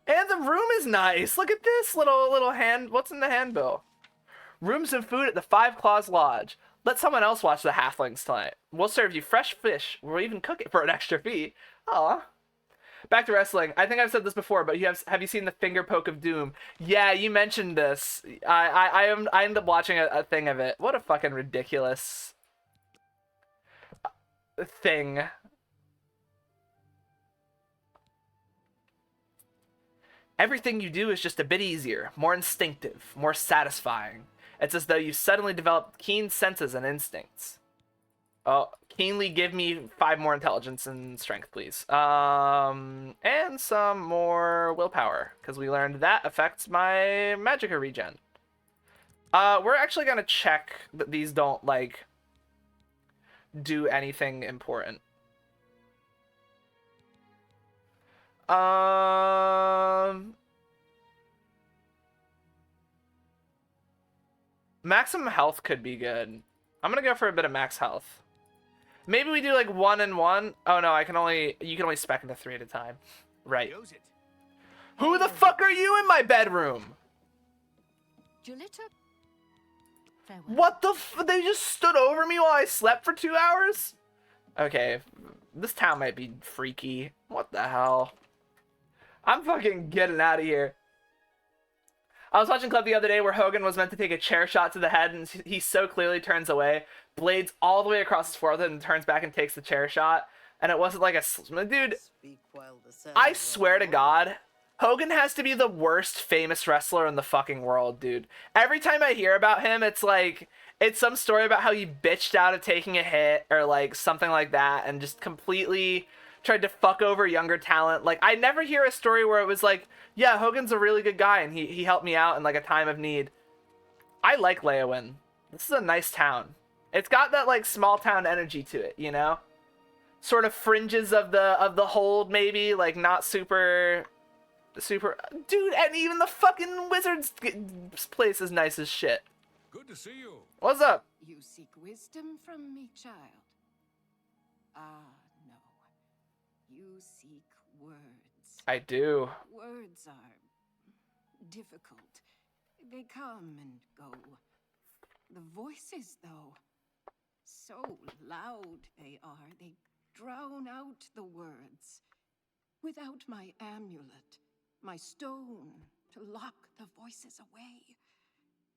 And the room is nice. Look at this little hand. What's in the handbill? Rooms and food at the Five Claws Lodge. Let someone else watch the halflings tonight. We'll serve you fresh fish. We'll even cook it for an extra fee. Aw. Back to wrestling. I think I've said this before, but have you seen the Finger Poke of Doom? Yeah, you mentioned this. I ended up watching a thing of it. What a fucking ridiculous thing. Everything you do is just a bit easier, more instinctive, more satisfying. It's as though you've suddenly developed keen senses and instincts. Oh, keenly give me 5 more intelligence and strength, please. And some more willpower, because we learned that affects my magicka regen. We're actually gonna check that these don't, like, do anything important. Maximum health could be good. I'm gonna go for a bit of max health. Maybe we do like 1 and 1. Oh no, you can only spec into 3 at a time. Right. Who the fuck are you in my bedroom? Julita? Farewell. What the they just stood over me while I slept for 2 hours? Okay, this town might be freaky. What the hell? I'm fucking getting out of here. I was watching a clip the other day where Hogan was meant to take a chair shot to the head, and he so clearly turns away, blades all the way across his forehead, and turns back and takes the chair shot. And it wasn't like a dude. I swear to God, Hogan has to be the worst famous wrestler in the fucking world, dude. Every time I hear about him, it's like it's some story about how he bitched out of taking a hit or like something like that, and just completely tried to fuck over younger talent. Like, I never hear a story where it was like, yeah, Hogan's a really good guy and he helped me out in like a time of need. I like Leowin. This is a nice town. It's got that like small town energy to it, you know? Sort of fringes of the hold, maybe, like not super dude, and even the fucking wizard's place is nice as shit. Good to see you. What's up? You seek wisdom from me, child? Ah, no. You seek words. I do. Words are difficult. They come and go. The voices, though, so loud they are, they drown out the words. Without my amulet, my stone to lock the voices away,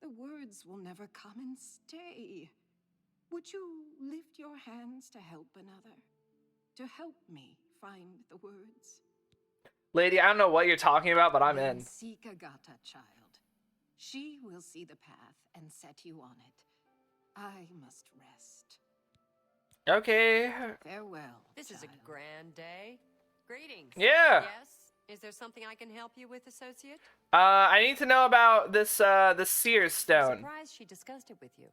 the words will never come and stay. Would you lift your hands to help another? To help me find the words? Lady, I don't know what you're talking about, but I'm in. Seek Agata, child. She will see the path and set you on it. I must rest. Okay. Farewell. This is child. a grand day. Greetings. Yeah. Yes? Is there something I can help you with, associate? I need to know about this the Sears I'm stone. surprised she discussed it with you.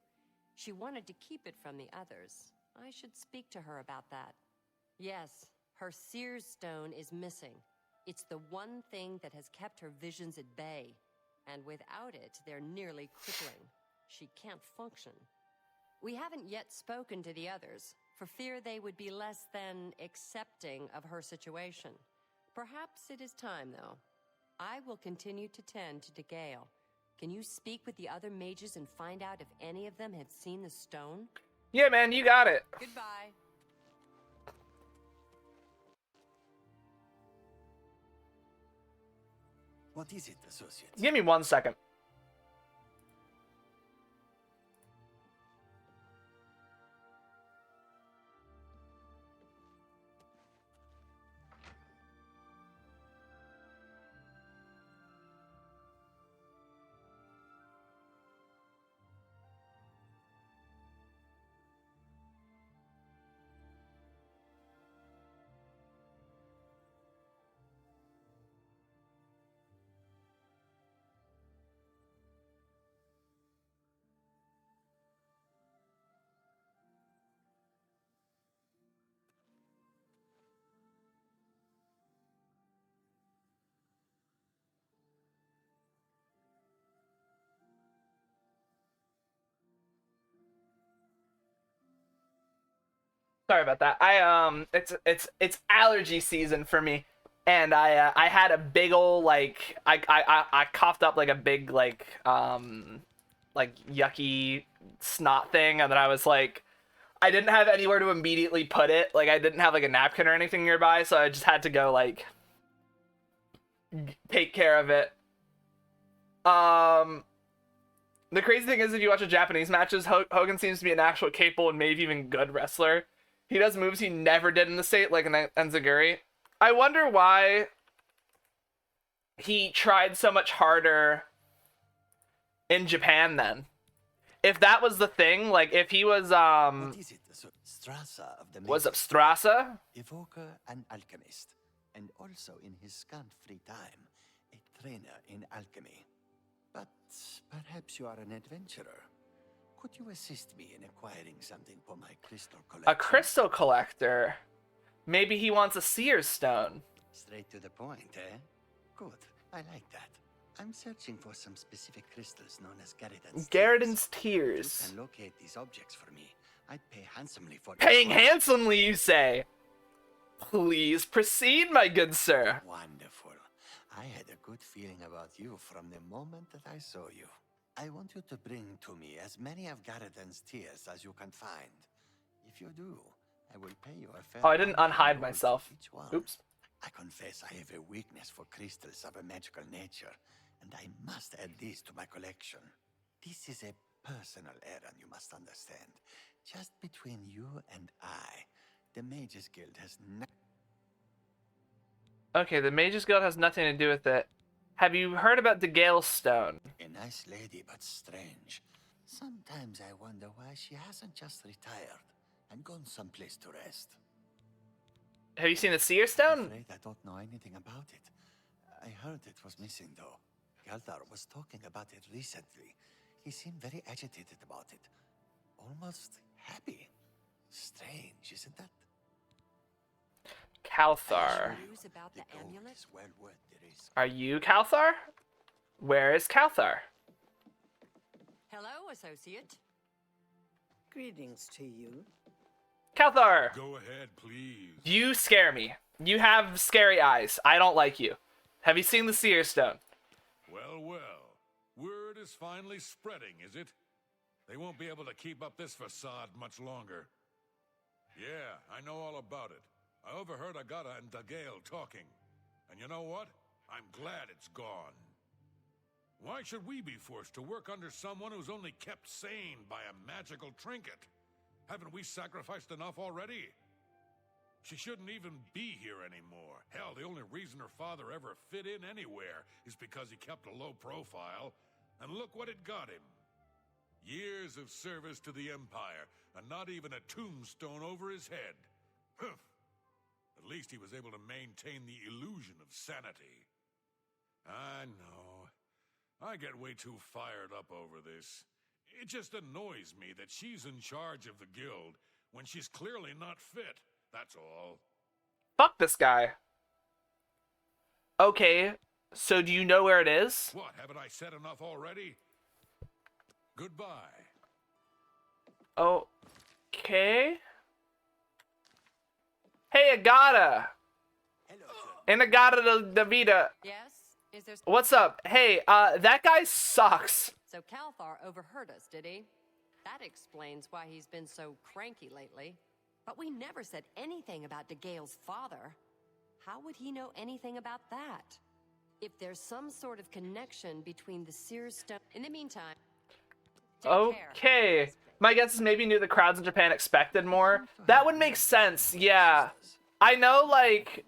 She wanted to keep it from the others. I should speak to her about that. Yes, her Sears stone is missing. It's the one thing that has kept her visions at bay. And without it, they're nearly crippling. She can't function. We haven't yet spoken to the others, for fear they would be less than accepting of her situation. Perhaps it is time, though. I will continue to tend to Gale. Can you speak with the other mages and find out if any of them have seen the stone? Yeah, man, you got it. Goodbye. What is it, associate? Give me 1 second. Sorry about that. It's allergy season for me, and I had a big ol' like I coughed up like a big like yucky snot thing, and then I was like, I didn't have anywhere to immediately put it. Like I didn't have like a napkin or anything nearby, so I just had to go like take care of it. The crazy thing is, if you watch the Japanese matches, Hogan seems to be an actual capable and maybe even good wrestler. He does moves he never did in the State, like an Enziguri. I wonder why he tried so much harder in Japan then. If that was the thing, like if he was What is it? Strasser of the was Mages. up Strasser? Evoker and alchemist, and also in his scant free time, a trainer in alchemy. But perhaps you are an adventurer. Could you assist me in acquiring something for my crystal collection? A crystal collector. Maybe he wants a seer's stone. Straight to the point, eh? Good. I like that. I'm searching for some specific crystals known as Garridan's Garridan's If tears. you can locate these objects for me, I'd pay handsomely for it. Paying handsomely, you say? Please proceed, my good sir. Wonderful. I had a good feeling about you from the moment that I saw you. I want you to bring to me as many of Garridan's tears as you can find. If you do, I will pay you a fair Oh, I didn't amount of unhide gold myself. for each one. Oops. I confess I have a weakness for crystals of a magical nature, and I must add these to my collection. This is a personal errand, you must understand. Just between you and I, the Mages Guild has Okay, the Mage's Guild has nothing to do with it. Have you heard about the Gale Stone? a nice lady, but strange. Sometimes I wonder why she hasn't just retired and gone someplace to rest. Have you seen the Seer I'm Stone? afraid I don't know anything about it. I heard it was missing, though. Galdar was talking about it recently. He seemed very agitated about it. Almost happy. Strange, isn't that? Calthar. News about the gold amulet? is well worth the risk. Are you Calthar? Where is Calthar? Hello, associate. Greetings to you. Calthar! Go ahead, please. You scare me. You have scary eyes. I don't like you. Have you seen the Seer Stone? Well, well. Word is finally spreading, is it? They won't be able to keep up this facade much longer. Yeah, I know all about it. I overheard Agata and Dagale talking. And you know what? I'm glad it's gone. Why should we be forced to work under someone who's only kept sane by a magical trinket? Haven't we sacrificed enough already? She shouldn't even be here anymore. Hell, the only reason her father ever fit in anywhere is because he kept a low profile. And look what it got him. Years of service to the Empire, and not even a tombstone over his head. Humph. At least he was able to maintain the illusion of sanity. I know. I get way too fired up over this. It just annoys me that she's in charge of the guild when she's clearly not fit. That's all. Fuck this guy. Okay, so do you know where it is? What, haven't I said enough already? Goodbye. Okay. Hey, Agata. Hello, And Agata de Vida. Yes? Is there... What's up? Hey, that guy sucks. So Calthar overheard us, did he? That explains why he's been so cranky lately. But we never said anything about DeGale's father. How would he know anything about that? If there's some sort of connection between the seer stone... In the meantime, take care. Okay. My guess is maybe knew the crowds in Japan expected more. That would make sense, yeah. I know, like,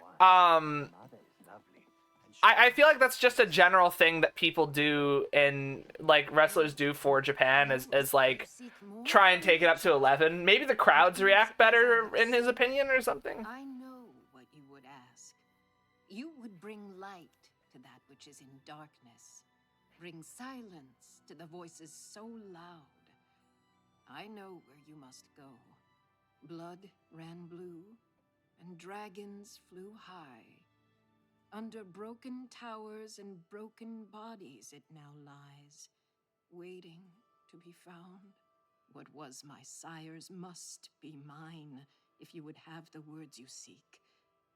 I feel like that's just a general thing that people do and, like, wrestlers do for Japan is like, try and take it up to 11. Maybe the crowds react better, in his opinion, or something. I know what you would ask. You would bring light to that which is in darkness. Bring silence to the voices so loud. I know where you must go. Blood ran blue, and dragons flew high. Under broken towers and broken bodies it now lies, waiting to be found. What was my sire's must be mine, if you would have the words you seek.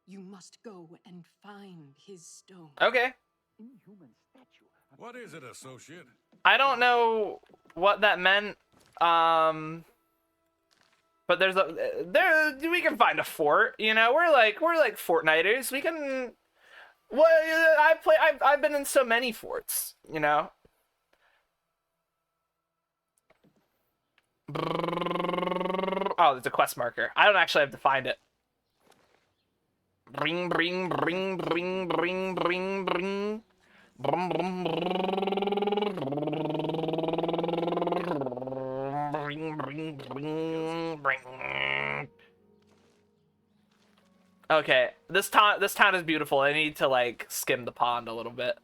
You must go and find his stone. Okay. What is it, associate? I don't know what that meant. But there's we can find a fort, you know. We're like Fortniters. We can. Well, I've been in so many forts, you know. Oh, there's a quest marker. I don't actually have to find it. Bring, bring, bring, bring, bring, bring, bring. Brum, brum, bring, bring, bring, bring. Okay, this town is beautiful. I need to, like, skim the pond a little bit.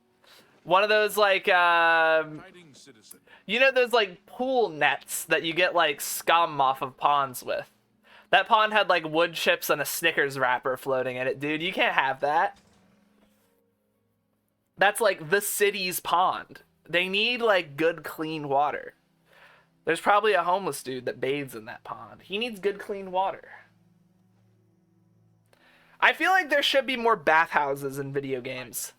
One of those, like, you know those, like, pool nets that you get, like, scum off of ponds with? That pond had, like, wood chips and a Snickers wrapper floating in it, dude. You can't have that. That's, like, the city's pond. They need, like, good, clean water. There's probably a homeless dude that bathes in that pond. He needs good, clean water. I feel like there should be more bathhouses in video games.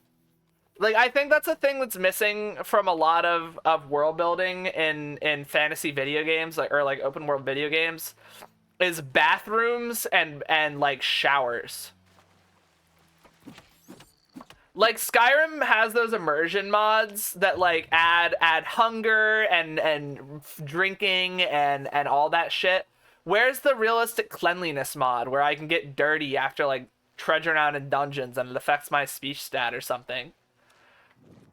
Like, I think that's a thing that's missing from a lot of world building in fantasy video games, like, or like open world video games, is bathrooms and like showers. Like, Skyrim has those immersion mods that, like, add hunger and drinking and all that shit. Where's the realistic cleanliness mod where I can get dirty after, like, trudging around in dungeons and it affects my speech stat or something?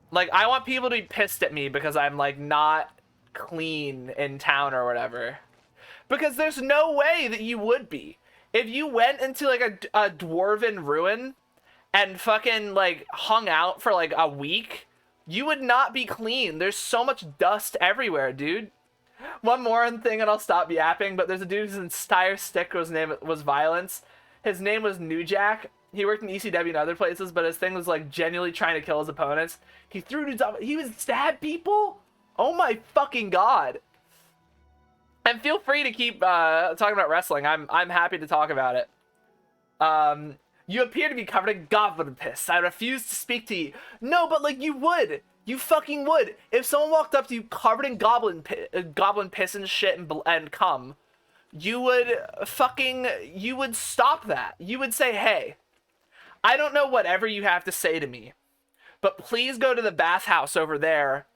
Like, I want people to be pissed at me because I'm, like, not clean in town or whatever. Because there's no way that you would be. If you went into, like, a dwarven ruin and fucking, like, hung out for, like, a week, you would not be clean. There's so much dust everywhere, dude. One more thing and I'll stop yapping, but there's a dude whose entire stick was name was violence. His name was New Jack. He worked in ECW and other places, but his thing was, like, genuinely trying to kill his opponents. He threw dudes off. He would stab people? Oh my fucking god. And feel free to keep talking about wrestling. I'm happy to talk about it. You appear to be covered in goblin piss. I refuse to speak to you. No, but, like, you would. You fucking would. If someone walked up to you covered in goblin piss and shit and cum, you would stop that. You would say, hey, I don't know whatever you have to say to me, but please go to the bathhouse over there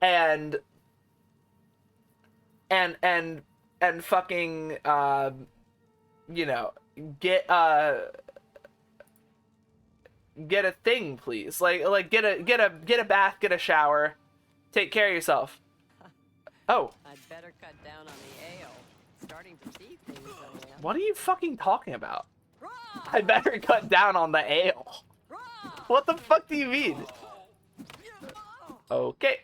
and fucking, you know, get a thing, please. Like get a bath, get a shower, take care of yourself. Oh. I'd better cut down on the ale. Starting to see things on the What are you fucking talking about? I better cut down on the ale. What the fuck do you mean? Okay.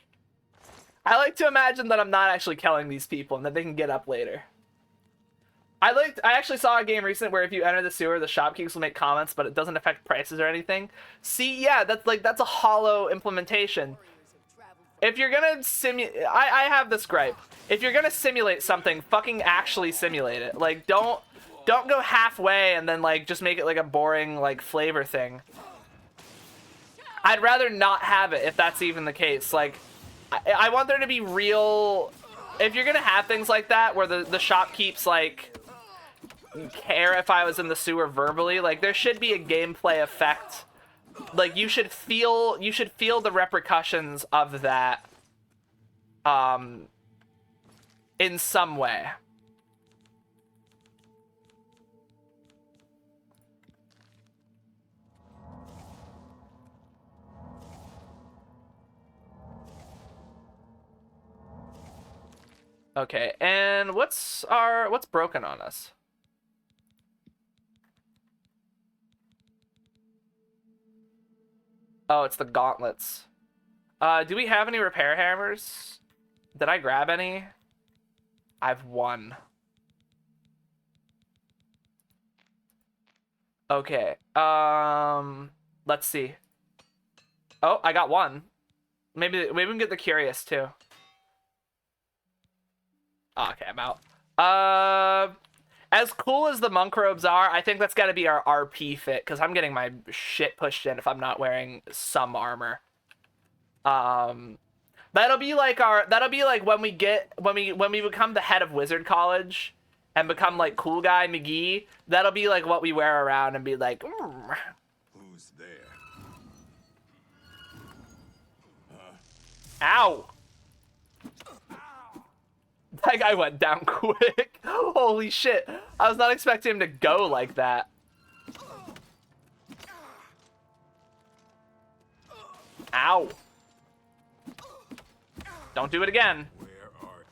I like to imagine that I'm not actually killing these people and that they can get up later. I actually saw a game recently where if you enter the sewer, the shopkeepers will make comments, but it doesn't affect prices or anything. See, yeah, that's a hollow implementation. If you're gonna I have this gripe. If you're gonna simulate something, fucking actually simulate it. Like, don't go halfway and then, like, just make it like a boring, like, flavor thing. I'd rather not have it if that's even the case. Like, I want there to be real. If you're gonna have things like that where the shopkeeps, like, care if I was in the sewer verbally, like, there should be a gameplay effect like you should feel the repercussions of that in some way. Okay, and what's broken on us? Oh, it's the gauntlets. Do we have any repair hammers? Did I grab any? I've one. Okay. Let's see. Oh, I got one. Maybe we can get the curious too. Oh, okay, I'm out. As cool as the monk robes are, I think that's got to be our RP fit, because I'm getting my shit pushed in if I'm not wearing some armor. That'll be like when we become the head of Wizard College and become like Cool Guy McGee. That'll be like what we wear around and be like, Who's there? Ow! That guy went down quick. Holy shit. I was not expecting him to go like that. Ow. Don't do it again. Where are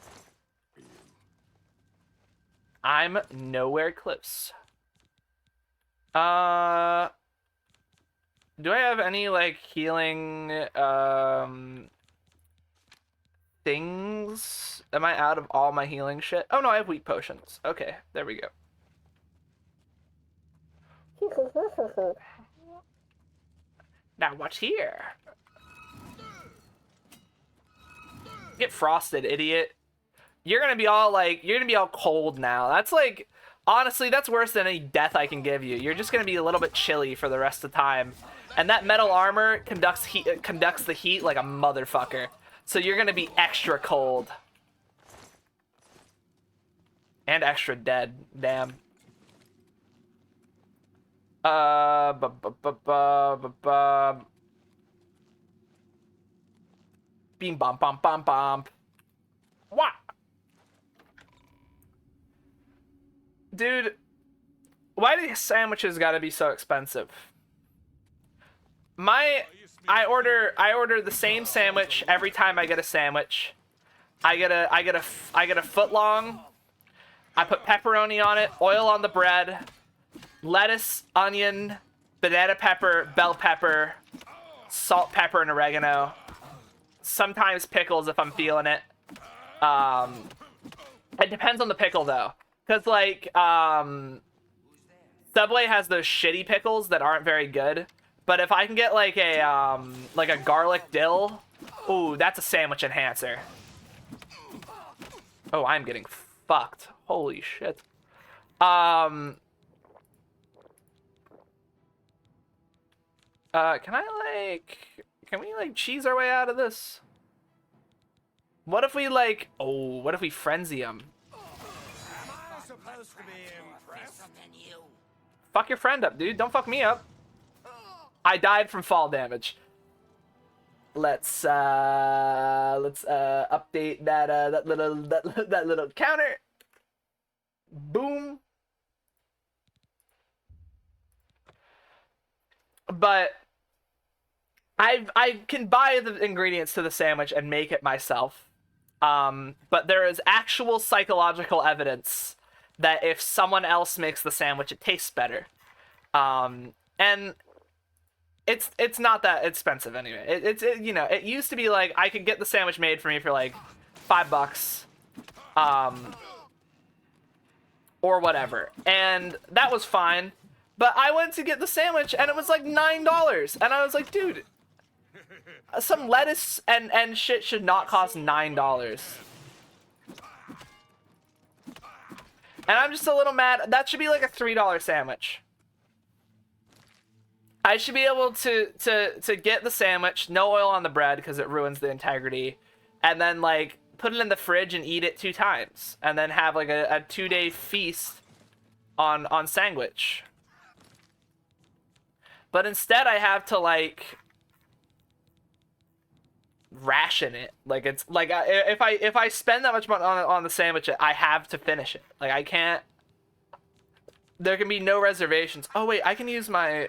you? I'm nowhere close. Do I have any, like, healing, things? Am I out of all my healing shit? Oh no, I have weak potions. Okay, there we go. Now what's here? Get frosted, idiot. You're gonna be all cold now. That's like, honestly, that's worse than any death I can give you. You're just gonna be a little bit chilly for the rest of the time. And that metal armor conducts the heat like a motherfucker. So you're gonna be extra cold. And extra dead. Damn. Beam bum bum bum bum. What? Dude, why do sandwiches gotta be so expensive? I order the same sandwich every time I get a sandwich. I get a foot long. I put pepperoni on it, oil on the bread, lettuce, onion, banana pepper, bell pepper, salt, pepper, and oregano. Sometimes pickles if I'm feeling it. It depends on the pickle though, cause like Subway has those shitty pickles that aren't very good. But if I can get like a garlic dill, ooh, that's a sandwich enhancer. Oh, I'm getting fucked. Holy shit. Can we like cheese our way out of this? What if we what if we frenzy him? Fuck your friend up, dude. Don't fuck me up. I died from fall damage. Let's update that little counter. Boom. But I can buy the ingredients to the sandwich and make it myself. But there is actual psychological evidence that if someone else makes the sandwich, it tastes better. And it's not that expensive anyway. It used to be like I could get the sandwich made for me for like $5, or whatever, and that was fine. But I went to get the sandwich and it was like $9, and I was like, dude, some lettuce and shit should not cost $9. And I'm just a little mad. That should be like a $3 sandwich. I should be able to get the sandwich, no oil on the bread because it ruins the integrity, and then like put it in the fridge and eat it 2 times, and then have like a 2-day feast on sandwich. But instead I have to, like, ration it. Like, it's like if I spend that much money on the sandwich, I have to finish it. Like, I can't. There can be no reservations. Oh wait, I can use my.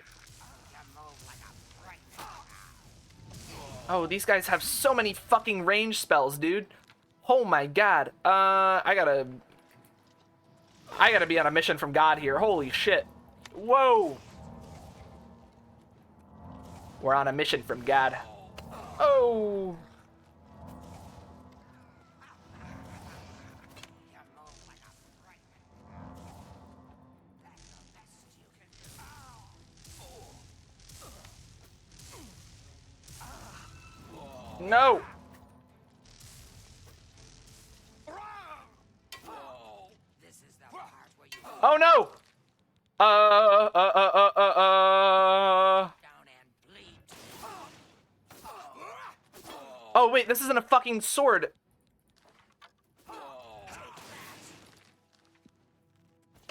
Oh, these guys have so many fucking range spells, dude. Oh my god. I gotta be on a mission from God here. Holy shit. Whoa. We're on a mission from God. Oh. No. Oh no. Oh wait, this isn't a fucking sword.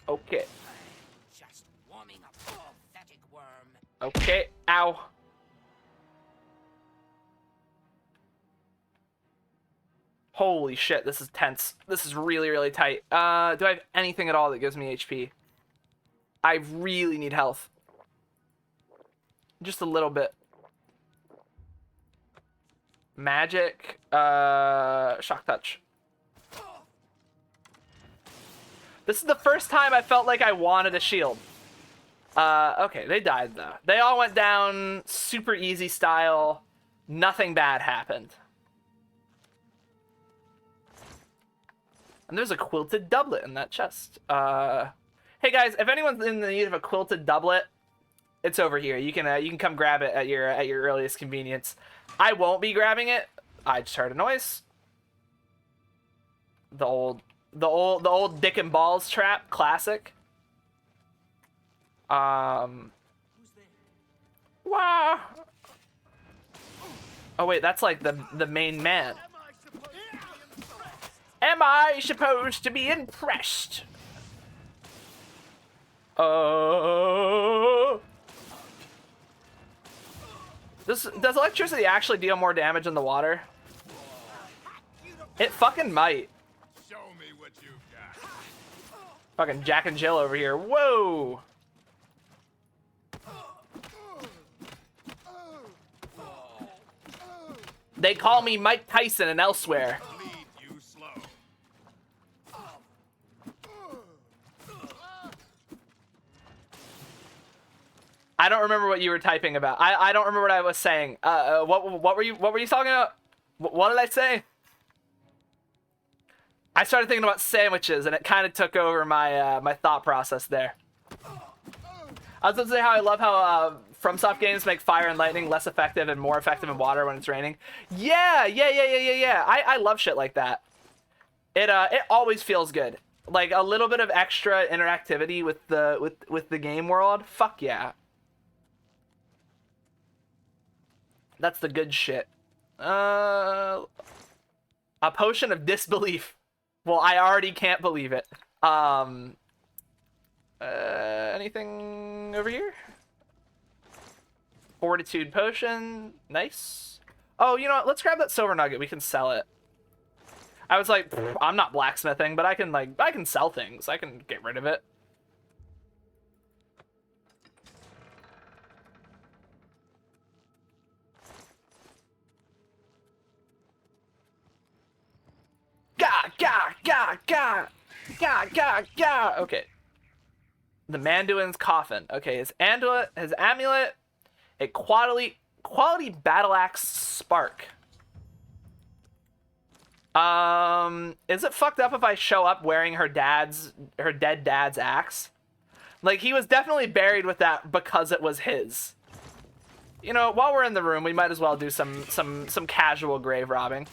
Okay. Just warming up, pathetic worm. Okay. Ow. Holy shit, this is tense. This is really, really tight. Do I have anything at all that gives me HP? I really need health. Just a little bit. Magic. Shock touch. This is the first time I felt like I wanted a shield. Okay, they died though. They all went down super easy style. Nothing bad happened. And there's a quilted doublet in that chest. Hey guys, if anyone's in the need of a quilted doublet, it's over here. You can come grab it at your earliest convenience. I won't be grabbing it. I just heard a noise. The old dick and balls trap, classic. Wow. Oh wait, that's like the main man. Am I supposed to be impressed? Does electricity actually deal more damage in the water? It fucking might. Show me what you've got. Fucking Jack and Jill over here. Whoa! They call me Mike Tyson and elsewhere. Bleed you slow. I don't remember what you were typing about. I don't remember what I was saying. What were you talking about? What did I say? I started thinking about sandwiches, and it kind of took over my my thought process there. I was going to say how I love how FromSoft games make fire and lightning less effective and more effective in water when it's raining. Yeah. I love shit like that. It always feels good. Like a little bit of extra interactivity with the game world. Fuck yeah. That's the good shit. A potion of disbelief. Well, I already can't believe it. Anything over here? Fortitude potion. Nice. Oh, you know what? Let's grab that silver nugget. We can sell it. I was like, I'm not blacksmithing, but I can sell things. I can get rid of it. Okay. The Manduin's coffin. Okay, his amulet, a quality battle axe spark. Is it fucked up if I show up wearing her dead dad's axe? Like, he was definitely buried with that because it was his. You know, while we're in the room, we might as well do some casual grave robbing.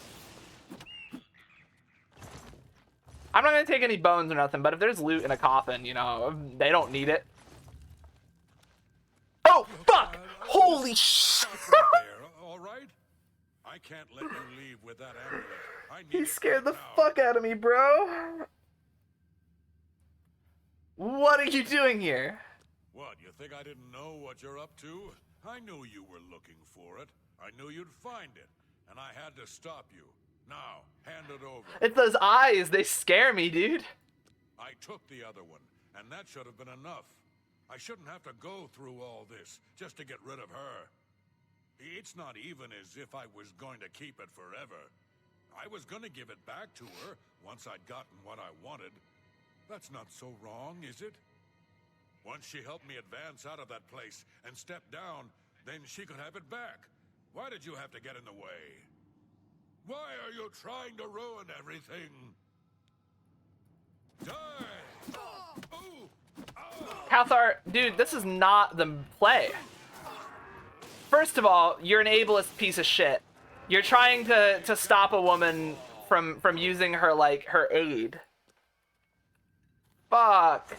I'm not gonna take any bones or nothing, but if there's loot in a coffin, you know, they don't need it. Oh, fuck! Holy shit! All right? I can't let you leave with that amulet. I need He it scared the right now. fuck out of me, bro. What are you doing here? What, you think I didn't know what you're up to? I knew you were looking for it. I knew you'd find it, and I had to stop you. Now, hand it over. It's those eyes, they scare me, dude. I took the other one, and that should have been enough. I shouldn't have to go through all this just to get rid of her. It's not even as if I was going to keep it forever. I was going to give it back to her once I'd gotten what I wanted. That's not so wrong, is it? Once she helped me advance out of that place and step down, then she could have it back. Why did you have to get in the way? Why are you trying to ruin everything? Die! Ooh! Cathar, dude, this is not the play. First of all, you're an ableist piece of shit. You're trying to stop a woman from using her, like, her aid. Fuck.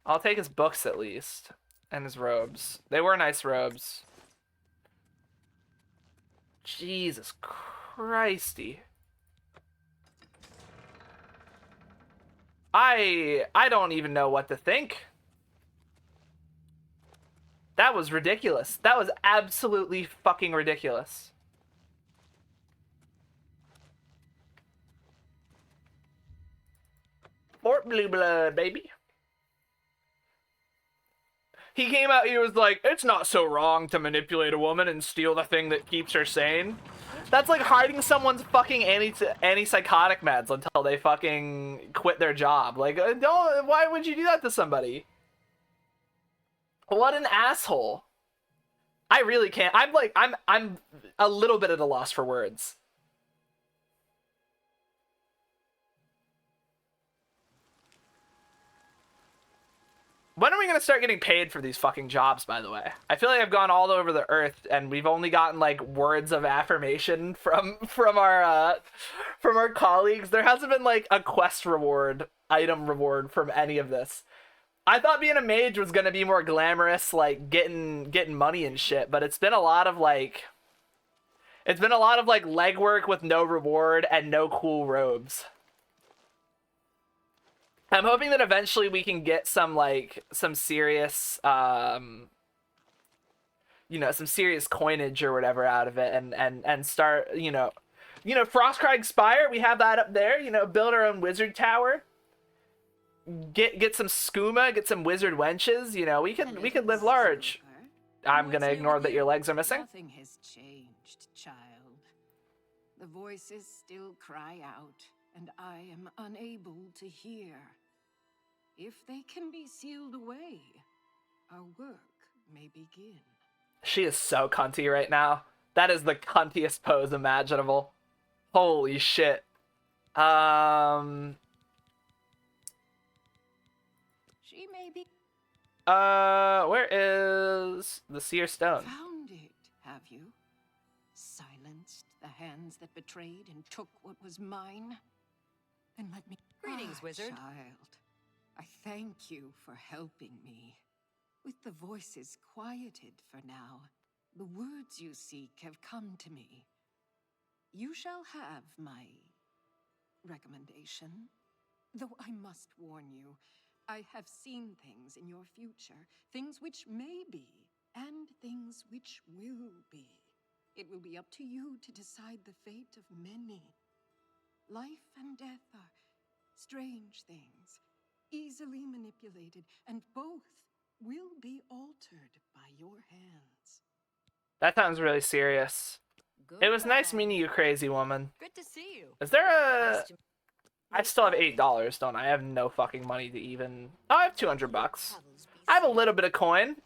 I'll take his books at least. And his robes. They were nice robes. Jesus Christy. I don't even know what to think. That was ridiculous. That was absolutely fucking ridiculous. Fort Blue Blood, baby. He came out, he was like, it's not so wrong to manipulate a woman and steal the thing that keeps her sane. That's like hiding someone's fucking antipsychotic meds until they fucking quit their job. Like, don't, why would you do that to somebody? What an asshole. I really can't. I'm a little bit at a loss for words. When are we gonna start getting paid for these fucking jobs, by the way? I feel like I've gone all over the earth and we've only gotten like words of affirmation from our colleagues. There hasn't been like a quest reward, item reward from any of this. I thought being a mage was gonna be more glamorous, like getting money and shit, but it's been a lot of like legwork with no reward and no cool robes. I'm hoping that eventually we can get some serious some serious coinage or whatever out of it and start, Frostcrag Spire, we have that up there, build our own wizard tower. Get some skooma, get some wizard wenches, we could live large. I'm gonna ignore that your legs are missing. Nothing has changed, child. The voices still cry out, and I am unable to hear. If they can be sealed away, our work may begin. She is so cunty right now. That is the cuntiest pose imaginable. Holy shit. She may be... Where is the Seer Stone? Found it, have you? Silenced the hands that betrayed and took what was mine? Then let me... Greetings, wizard. Child. I thank you for helping me. With the voices quieted for now, the words you seek have come to me. You shall have my recommendation. Though I must warn you, I have seen things in your future, things which may be, and things which will be. It will be up to you to decide the fate of many. Life and death are strange things, easily manipulated, and both will be altered by your hands. That sounds really serious. Good It was nice plan. meeting you, crazy woman. Good to see you. Is there a... Nice to- I still have $8, don't I? I have no fucking money to even... Oh, I have $200. I have a little bit of coin.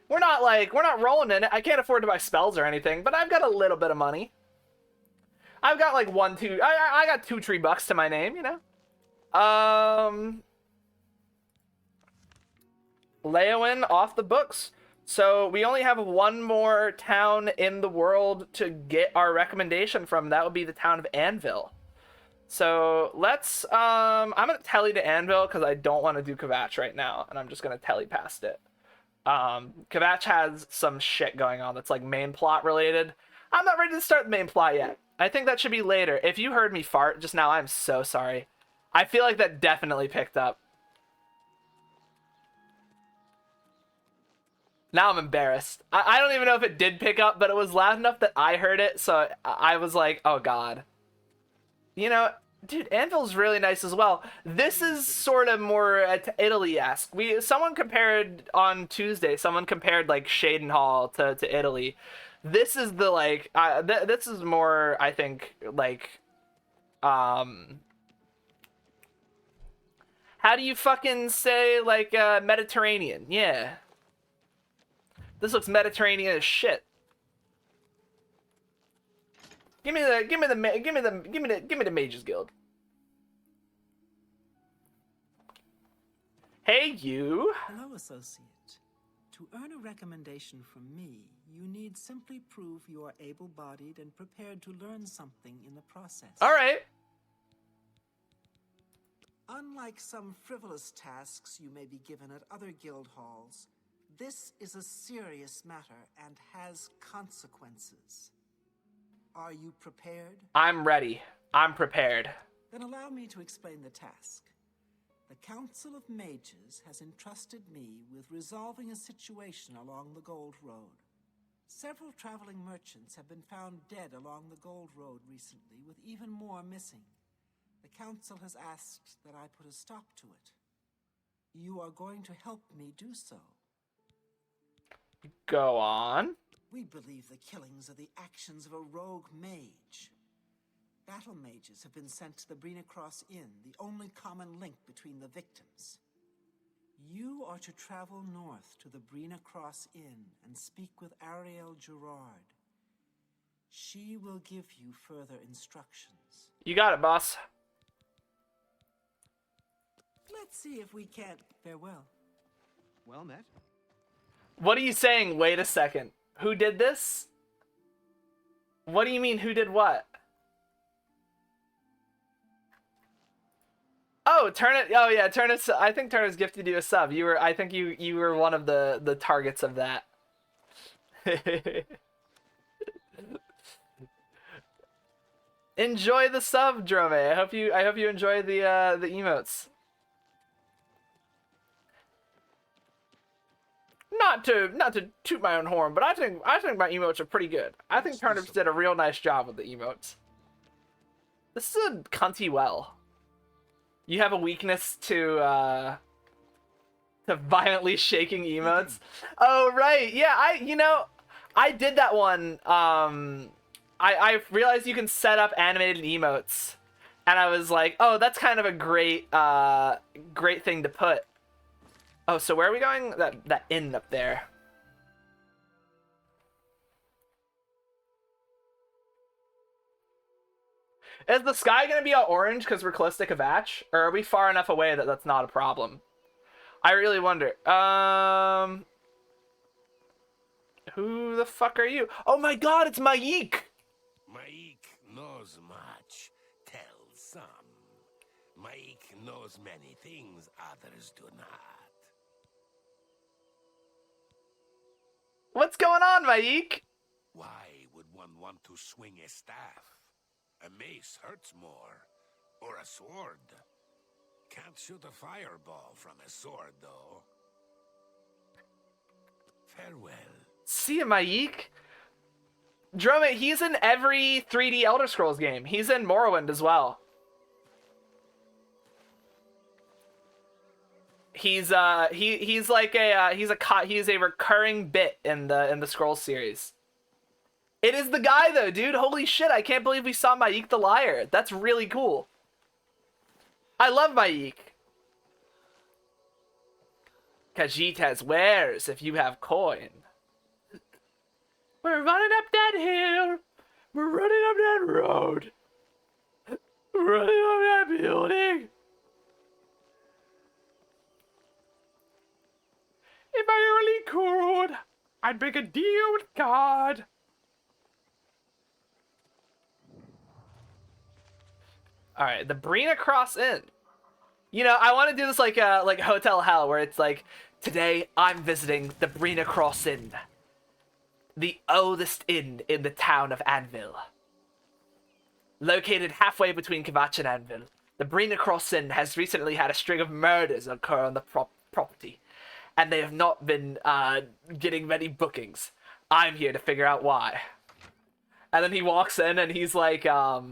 We're not rolling in it. I can't afford to buy spells or anything, but I've got a little bit of money. I've got like I got $2-3 to my name, Leowen off the books. So we only have one more town in the world to get our recommendation from. That would be the town of Anvil. So let's, I'm going to telly to Anvil because I don't want to do Kvatch right now. And I'm just going to telly past it. Kvatch has some shit going on that's like main plot related. I'm not ready to start the main plot yet. I think that should be later. If you heard me fart just now, I'm so sorry. I feel like that definitely picked up. Now I'm embarrassed. I don't even know if it did pick up, but it was loud enough that I heard it, so I was like, oh god. You know, dude, Anvil's really nice as well. This is sort of more Italy-esque. Someone compared on Tuesday, someone compared like Shadenhall to Italy. This is the like, this is more, I think, like, how do you fucking say, like, Mediterranean? Yeah. This looks Mediterranean as shit. Give me the Mages Guild. Hey, you. Hello, associate. To earn a recommendation from me, you need simply prove you are able-bodied and prepared to learn something in the process. All right. Unlike some frivolous tasks you may be given at other guild halls, this is a serious matter and has consequences. Are you prepared? I'm ready. I'm prepared. Then allow me to explain the task. The Council of Mages has entrusted me with resolving a situation along the Gold Road. Several traveling merchants have been found dead along the Gold Road recently, with even more missing. The Council has asked that I put a stop to it. You are going to help me do so. Go on. We believe the killings are the actions of a rogue mage. Battle mages have been sent to the Brina Cross Inn, the only common link between the victims. You are to travel north to the Brina Cross Inn and speak with Ariel Gerard. She will give you further instructions. You got it, boss. Let's see if we can't farewell. Well met. What are you saying? Wait a second. Who did this? What do you mean, who did what? Oh, Turner. Oh yeah, Turner. I think Turner's gifted you a sub. I think you were one of the targets of that. Enjoy the sub, Drome. I hope you enjoy the emotes. Not to toot my own horn, but I think my emotes are pretty good. I think Turnips did a real nice job with the emotes. This is a cunty well. You have a weakness to violently shaking emotes. Oh right, yeah. I did that one. I realized you can set up animated emotes, and I was like, oh, that's kind of a great thing to put. Oh, so where are we going? That inn up there. Is the sky gonna be all orange because we're close to Kvatch? Or are we far enough away that that's not a problem? I really wonder. Who the fuck are you? Oh my god, it's Maik! Maik knows much, tells some. Maik knows many things others do not. What's going on, Maik? Why would one want to swing a staff? A mace hurts more. Or a sword. Can't shoot a fireball from a sword, though. Farewell. See you, Maik. Dromit, he's in every 3D Elder Scrolls game. He's in Morrowind as well. He's like he's a recurring bit in the Scrolls series. It is the guy though, dude. Holy shit, I can't believe we saw Maik the Liar. That's really cool. I love Maik. Khajiit has wares if you have coin. We're running up that hill. We're running up that road. We're running up that building. If I only could, I'd make a deal with God. Alright, the Brina Cross Inn. You know, I want to do this like Hotel Hell, where it's like, today I'm visiting the Brina Cross Inn. The oldest inn in the town of Anvil. Located halfway between Kvatch and Anvil, the Brina Cross Inn has recently had a string of murders occur on the property. and they have not been getting many bookings. I'm here to figure out why. And then he walks in and he's like, oh,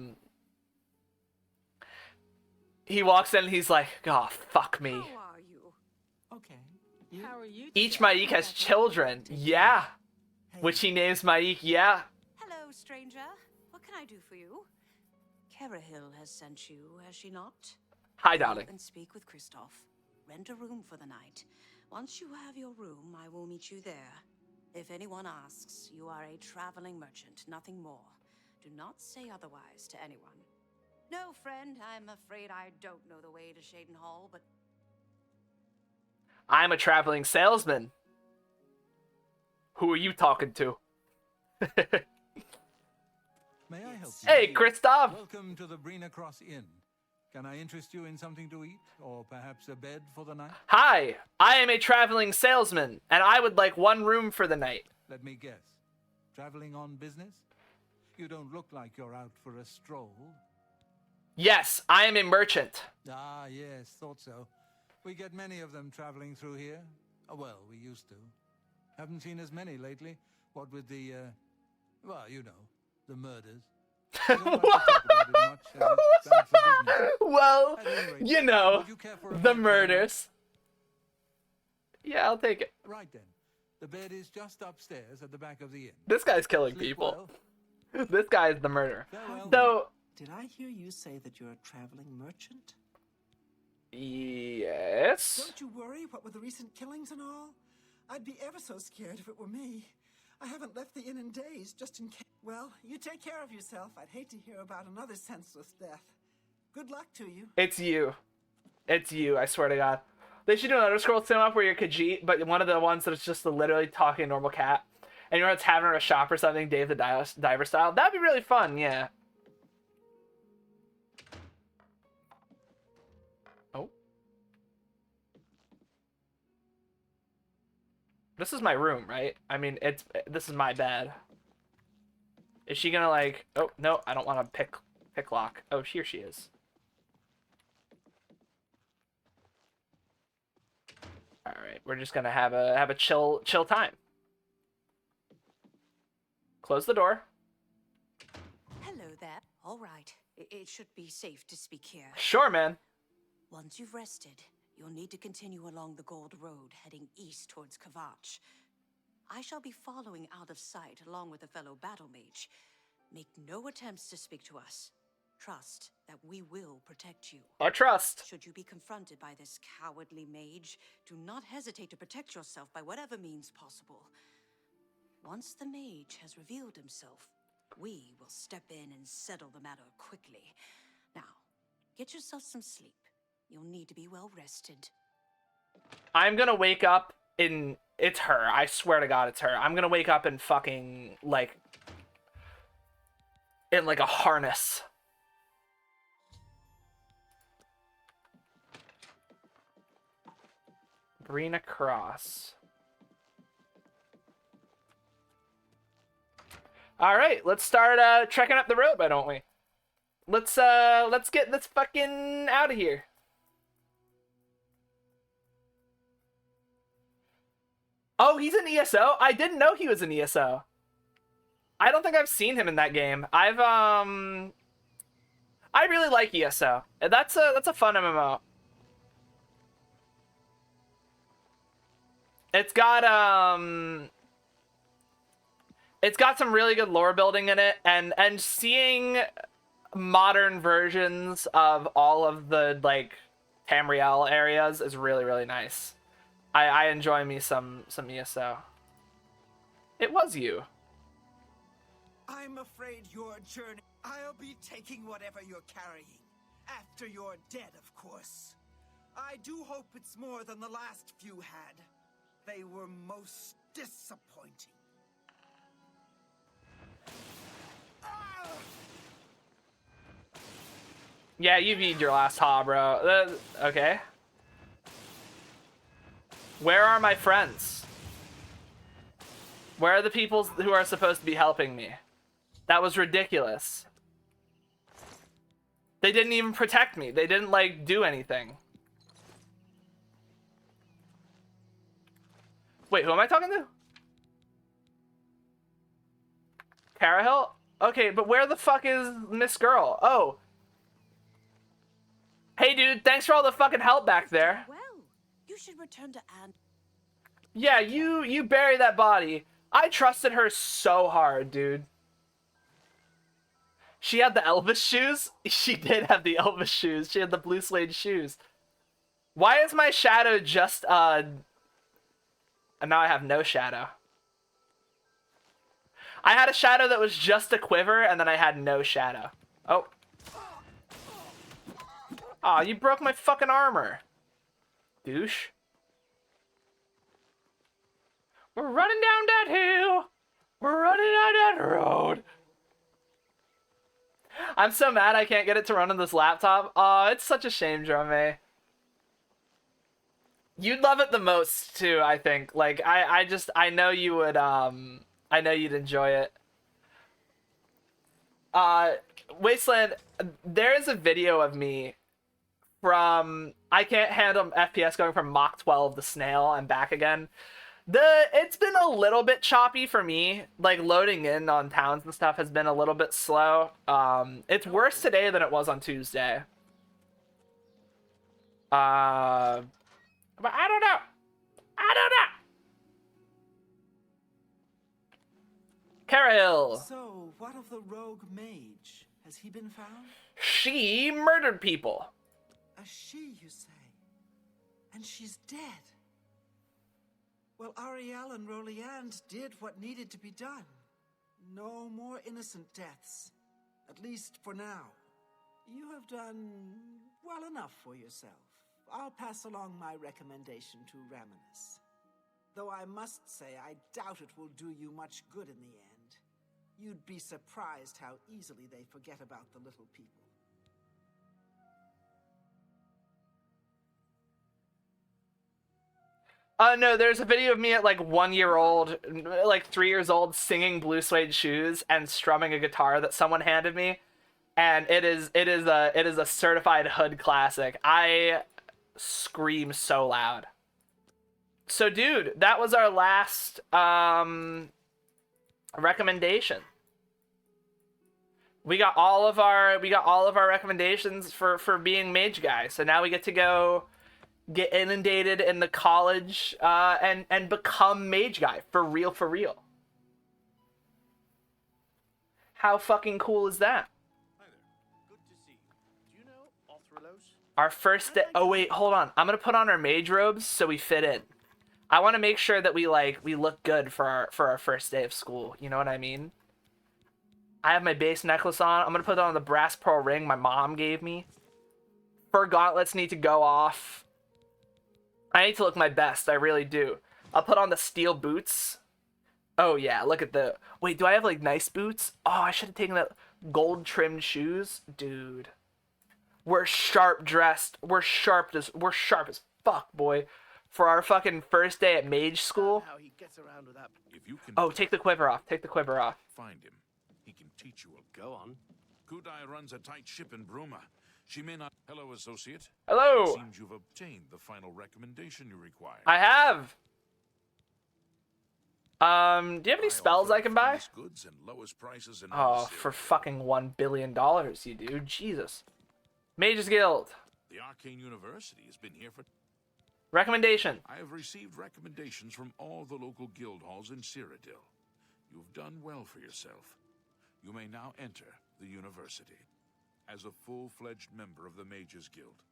fuck me. How are you? Okay. How are you? Each Maik has children. Yeah. Which he names Maik. Yeah. Hello, stranger. What can I do for you? Carahil has sent you, has she not? Hi, Go darling. and speak with Kristoff. Rent a room for the night. Once you have your room, I will meet you there. If anyone asks, you are a traveling merchant, nothing more. Do not say otherwise to anyone. No, friend, I'm afraid I don't know the way to Shaden Hall, but I'm a traveling salesman. Who are you talking to? May I help you? Hey, Kristoff. Welcome to the Brina Cross Inn. Can I interest you in something to eat, or perhaps a bed for the night? Hi, I am a traveling salesman, and I would like one room for the night. Let me guess. Traveling on business? You don't look like you're out for a stroll. Yes, I am a merchant. Ah, yes, thought so. We get many of them traveling through here. Oh, well, we used to. Haven't seen as many lately. What with the, well, you know, the murders. I don't like to talk about it much, as it's bad for business. Well, At any rate, you know, would you care for a the bed for the night? murders. Yeah, I'll take it. Right then. The bed is just upstairs at the back of the inn. This guy's killing Sleep people. well. This guy is the murderer. Farewell. Though, Did I hear you say that you're a traveling merchant? yes. Don't you worry, what with the recent killings and all? I'd be ever so scared if it were me. I haven't left the inn in days, just in case. Well, you take care of yourself. I'd hate to hear about another senseless death. Good luck to you. It's you. It's you, I swear to God. They should do another scroll sim up where you're Khajiit, but one of the ones that's just a literally talking normal cat. And you're at a tavern or a shop or something, Dave the Diver style. That'd be really fun, yeah. Oh. This is my room, right? I mean, this is my bed. Is she gonna like... Oh, no, I don't want to pick lock. Oh, here she is. All right, we're just gonna have a chill time. Close the door. hello there. All right. It should be safe to speak here. Sure, man. Once you've rested, you'll need to continue along the Gold Road, heading east towards Kavach. I shall be following out of sight along with a fellow battle mage. Make no attempts to speak to us. Trust that we will protect you. I trust. Should you be confronted by this cowardly mage, do not hesitate to protect yourself by whatever means possible. Once the mage has revealed himself, we will step in and settle the matter quickly. Now, get yourself some sleep. You'll need to be well rested. I'm gonna wake up in... It's her. I swear to God, it's her. I'm gonna wake up in fucking, like... in, like, a harness. Brina Cross. All right, let's start trekking up the road, why don't we? Let's get this fucking out of here. Oh, he's an ESO? I didn't know he was an ESO. I don't think I've seen him in that game. I really like ESO. That's a fun MMO. It's got some really good lore building in it, and seeing modern versions of all of the like Tamriel areas is really, really nice. I enjoy me some ESO. It was you. I'm afraid your journey... I'll be taking whatever you're carrying. After you're dead, of course. I do hope it's more than the last few had. They were most disappointing. Yeah, you've eaten your last haw, bro. Okay. Where are my friends? Where are the people who are supposed to be helping me? That was ridiculous. They didn't even protect me. They didn't, like, do anything. Wait, who am I talking to? Carahill? Okay, but where the fuck is Miss Girl? Oh. Hey, dude, thanks for all the fucking help back there. Well, you should return to Anne. Yeah, you bury that body. I trusted her so hard, dude. She had the Elvis shoes? She did have the Elvis shoes. She had the blue suede shoes. Why is my shadow just, and now I have no shadow. I had a shadow that was just a quiver, and then I had no shadow. Oh. Aw, you broke my fucking armor. Douche. We're running down that hill. We're running down that road. I'm so mad I can't get it to run on this laptop. Aw, it's such a shame, Drame. You'd love it the most, too, I think. Like, I know you would, I know you'd enjoy it. Wasteland, there is a video of me from, I can't handle FPS going from Mach 12 to Snail and back again. It's been a little bit choppy for me. Like, loading in on towns and stuff has been a little bit slow. It's worse today than it was on Tuesday. But I don't know. I don't know. Carahill. So, what of the rogue mage? Has he been found? She murdered people. A she, you say? And she's dead. Well, Ariel and Roliand did what needed to be done. No more innocent deaths. At least for now. You have done well enough for yourself. I'll pass along my recommendation to Raminus. Though I must say, I doubt it will do you much good in the end. You'd be surprised how easily they forget about the little people. No, there's a video of me at like 1 year old, like 3 years old, singing Blue Suede Shoes and strumming a guitar that someone handed me. And it is a certified hood classic. I scream so loud. So dude, that was our last recommendation. We got all of our recommendations for being mage guy. So now we get to go get inundated in the college and become mage guy for real, for real. How fucking cool is that? Hi there. Good to see you. Do you know Othralos? Our first day. Oh wait, hold on. I'm gonna put on our mage robes so we fit in. I want to make sure that we look good for our first day of school. You know what I mean? I have my base necklace on. I'm gonna put on the brass pearl ring my mom gave me. Fur gauntlets need to go off. I need to look my best. I really do. I'll put on the steel boots. Oh yeah, look at the. Wait, do I have like nice boots? Oh, I should have taken the gold trimmed shoes, dude. We're sharp dressed. We're sharp as fuck, boy. For our fucking first day at mage school. How he gets around with that. If you can Oh, take the quiver off. Take the quiver off. find him, he can teach you a Go on. Kudai runs a tight ship in Bruma. She may not. Hello, associate. Hello. It seems you've obtained the final recommendation you require. I have. Do you have any spells I can buy? finest goods and lowest prices in Oh, for fucking $1 billion, you do. Jesus. Mages Guild. The Arcane University has been here for. Recommendation. I have received recommendations from all the local guild halls in Cyrodiil. You've done well for yourself. You may now enter the university. As a full-fledged member of the Mages Guild,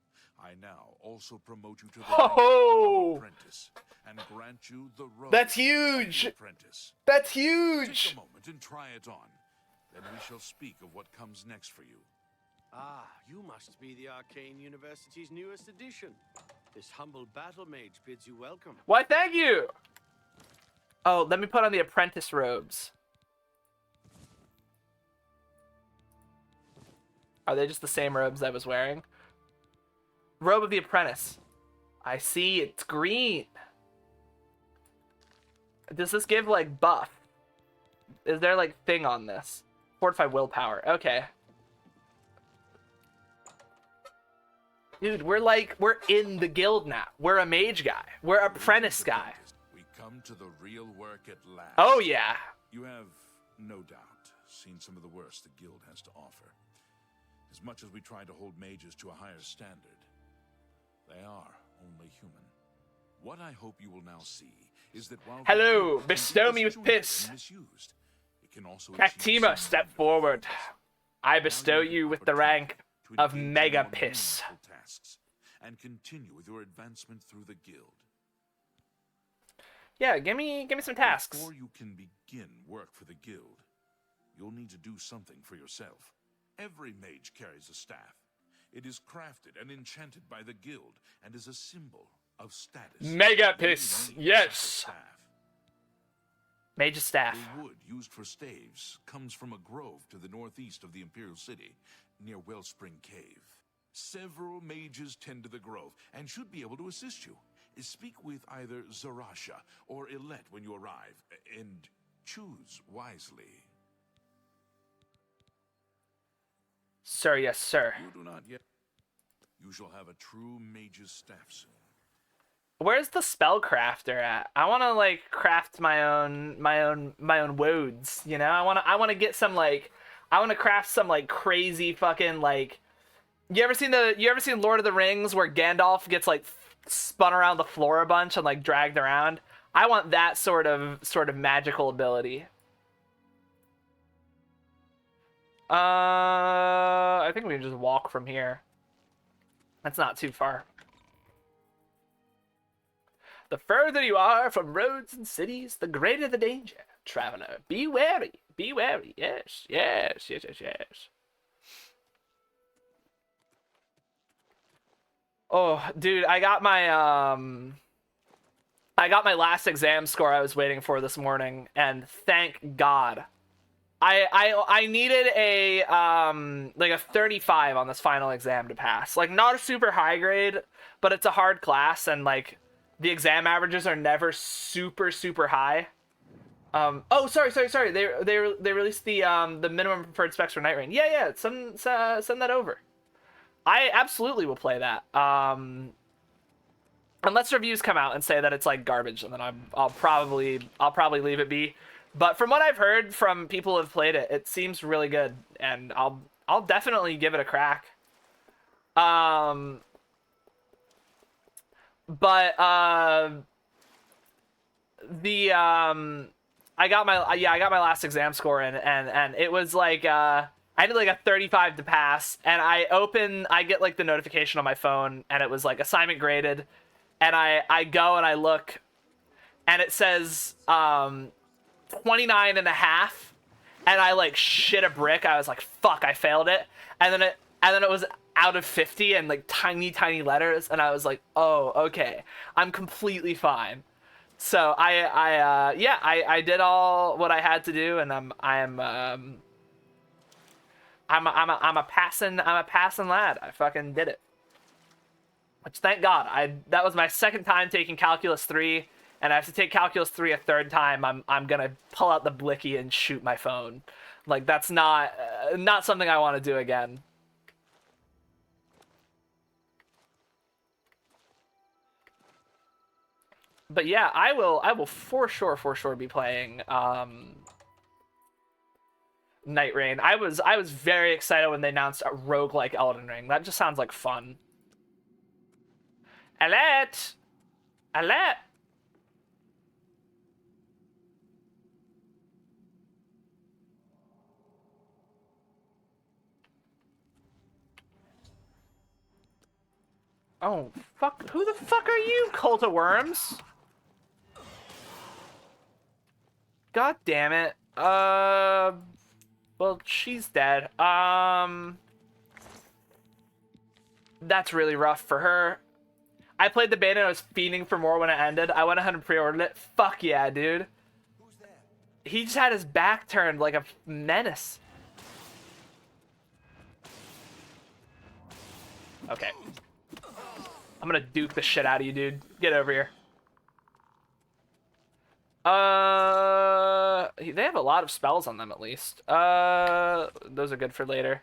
I now also promote you to the rank of apprentice and grant you the robe That's of huge. the apprentice. That's Take huge. a moment and try it on. Then we shall speak of what comes next for you. Ah, you must be the Arcane University's newest addition. This humble battle mage bids you welcome. Why, thank you. Oh, let me put on the apprentice robes. Are they just the same robes I was wearing? Robe of the apprentice. I see, it's green. Does this give, like, buff? Is there, like, thing on this? Fortify willpower. Okay. Dude, we're in the guild now. We're a mage guy. We're apprentice guy. We come to the real work at last. Oh, yeah. You have, no doubt, seen some of the worst the guild has to offer. As much as we try to hold mages to a higher standard, they are only human. What I hope you will now see is that while Hello, the guild bestow can be me with disjointed piss. and misused, it can also Cactima, step forward. I bestow you with the rank of Mega Piss. tasks and continue with your advancement through the guild. Yeah, give me some tasks. Before you can begin work for the guild, you'll need to do something for yourself. Every mage carries a staff. It is crafted and enchanted by the guild and is a symbol of status. Mega Piss, yes. Mage's staff. The wood used for staves comes from a grove to the northeast of the Imperial City, near Wellspring Cave. Several mages tend to the grove and should be able to assist you. Speak with either Zarasha or Ilette when you arrive, and choose wisely. Sir, yes, sir. You do not yet. You shall have a true mage's staff soon. Where's the spellcrafter at? I want to like craft my own woads, you know? I want to get some like I want to craft some like crazy fucking like you ever seen Lord of the Rings where Gandalf gets like spun around the floor a bunch and like dragged around? I want that sort of magical ability. I think we can just walk from here. That's not too far. The further you are from roads and cities, the greater the danger, traveler. Be wary. Be wary. Yes, yes, yes, yes, yes. Oh, dude, I got my last exam score I was waiting for this morning, and thank God. I needed a like a 35 on this final exam to pass. Like not a super high grade, but it's a hard class, and like the exam averages are never super high. Oh, sorry. They released the minimum preferred specs for Night Rain. Yeah. Send that over. I absolutely will play that. Unless reviews come out and say that it's like garbage, and then I'll probably leave it be. But from what I've heard from people who have played it, it seems really good, and I'll definitely give it a crack. But I got my last exam score in, and it was like I did like a 35 to pass, and I get like the notification on my phone, and it was like assignment graded, and I go and I look, and it says 29 and a half, and I like shit a brick. I was like, fuck, I failed it. And then it was out of 50 and like tiny letters, and I was like, oh, okay, I'm completely fine. So I did all what I had to do, and I'm a passing lad. I fucking did it. Which, thank God. That was my second time taking Calculus 3, and I have to take Calculus 3 a third time. I'm gonna pull out the blicky and shoot my phone. Like, that's not something I want to do again. But yeah, I will for sure be playing Night Rain. I was very excited when they announced a roguelike Elden Ring. That just sounds like fun. Alette! Alette! Oh, fuck. Who the fuck are you, Cult of Worms? God damn it. Well, she's dead. That's really rough for her. I played the beta and I was fiending for more when it ended. I went ahead and pre-ordered it. Fuck yeah, dude. Who's there? He just had his back turned like a menace. Okay. I'm gonna duke the shit out of you, dude. Get over here. They have a lot of spells on them, at least. Those are good for later.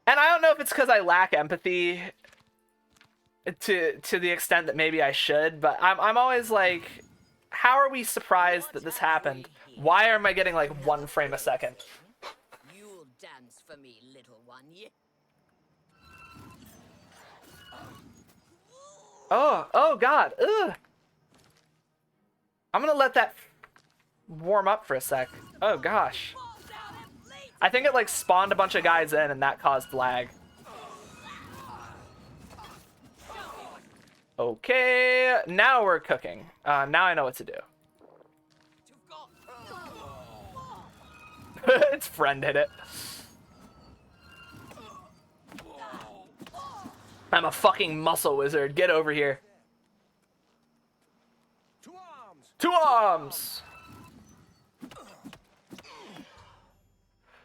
And I don't know if it's because I lack empathy to the extent that maybe I should, but I'm always like, how are we surprised that this happened? Why am I getting like 1 frame a second? You'll dance for me, little one. Yeah. Oh God, ugh. I'm gonna let that warm up for a sec. Oh gosh. I think it like spawned a bunch of guys in and that caused lag. Okay, now we're cooking. Now I know what to do. Its friend hit it. I'm a fucking muscle wizard. Get over here. Two arms!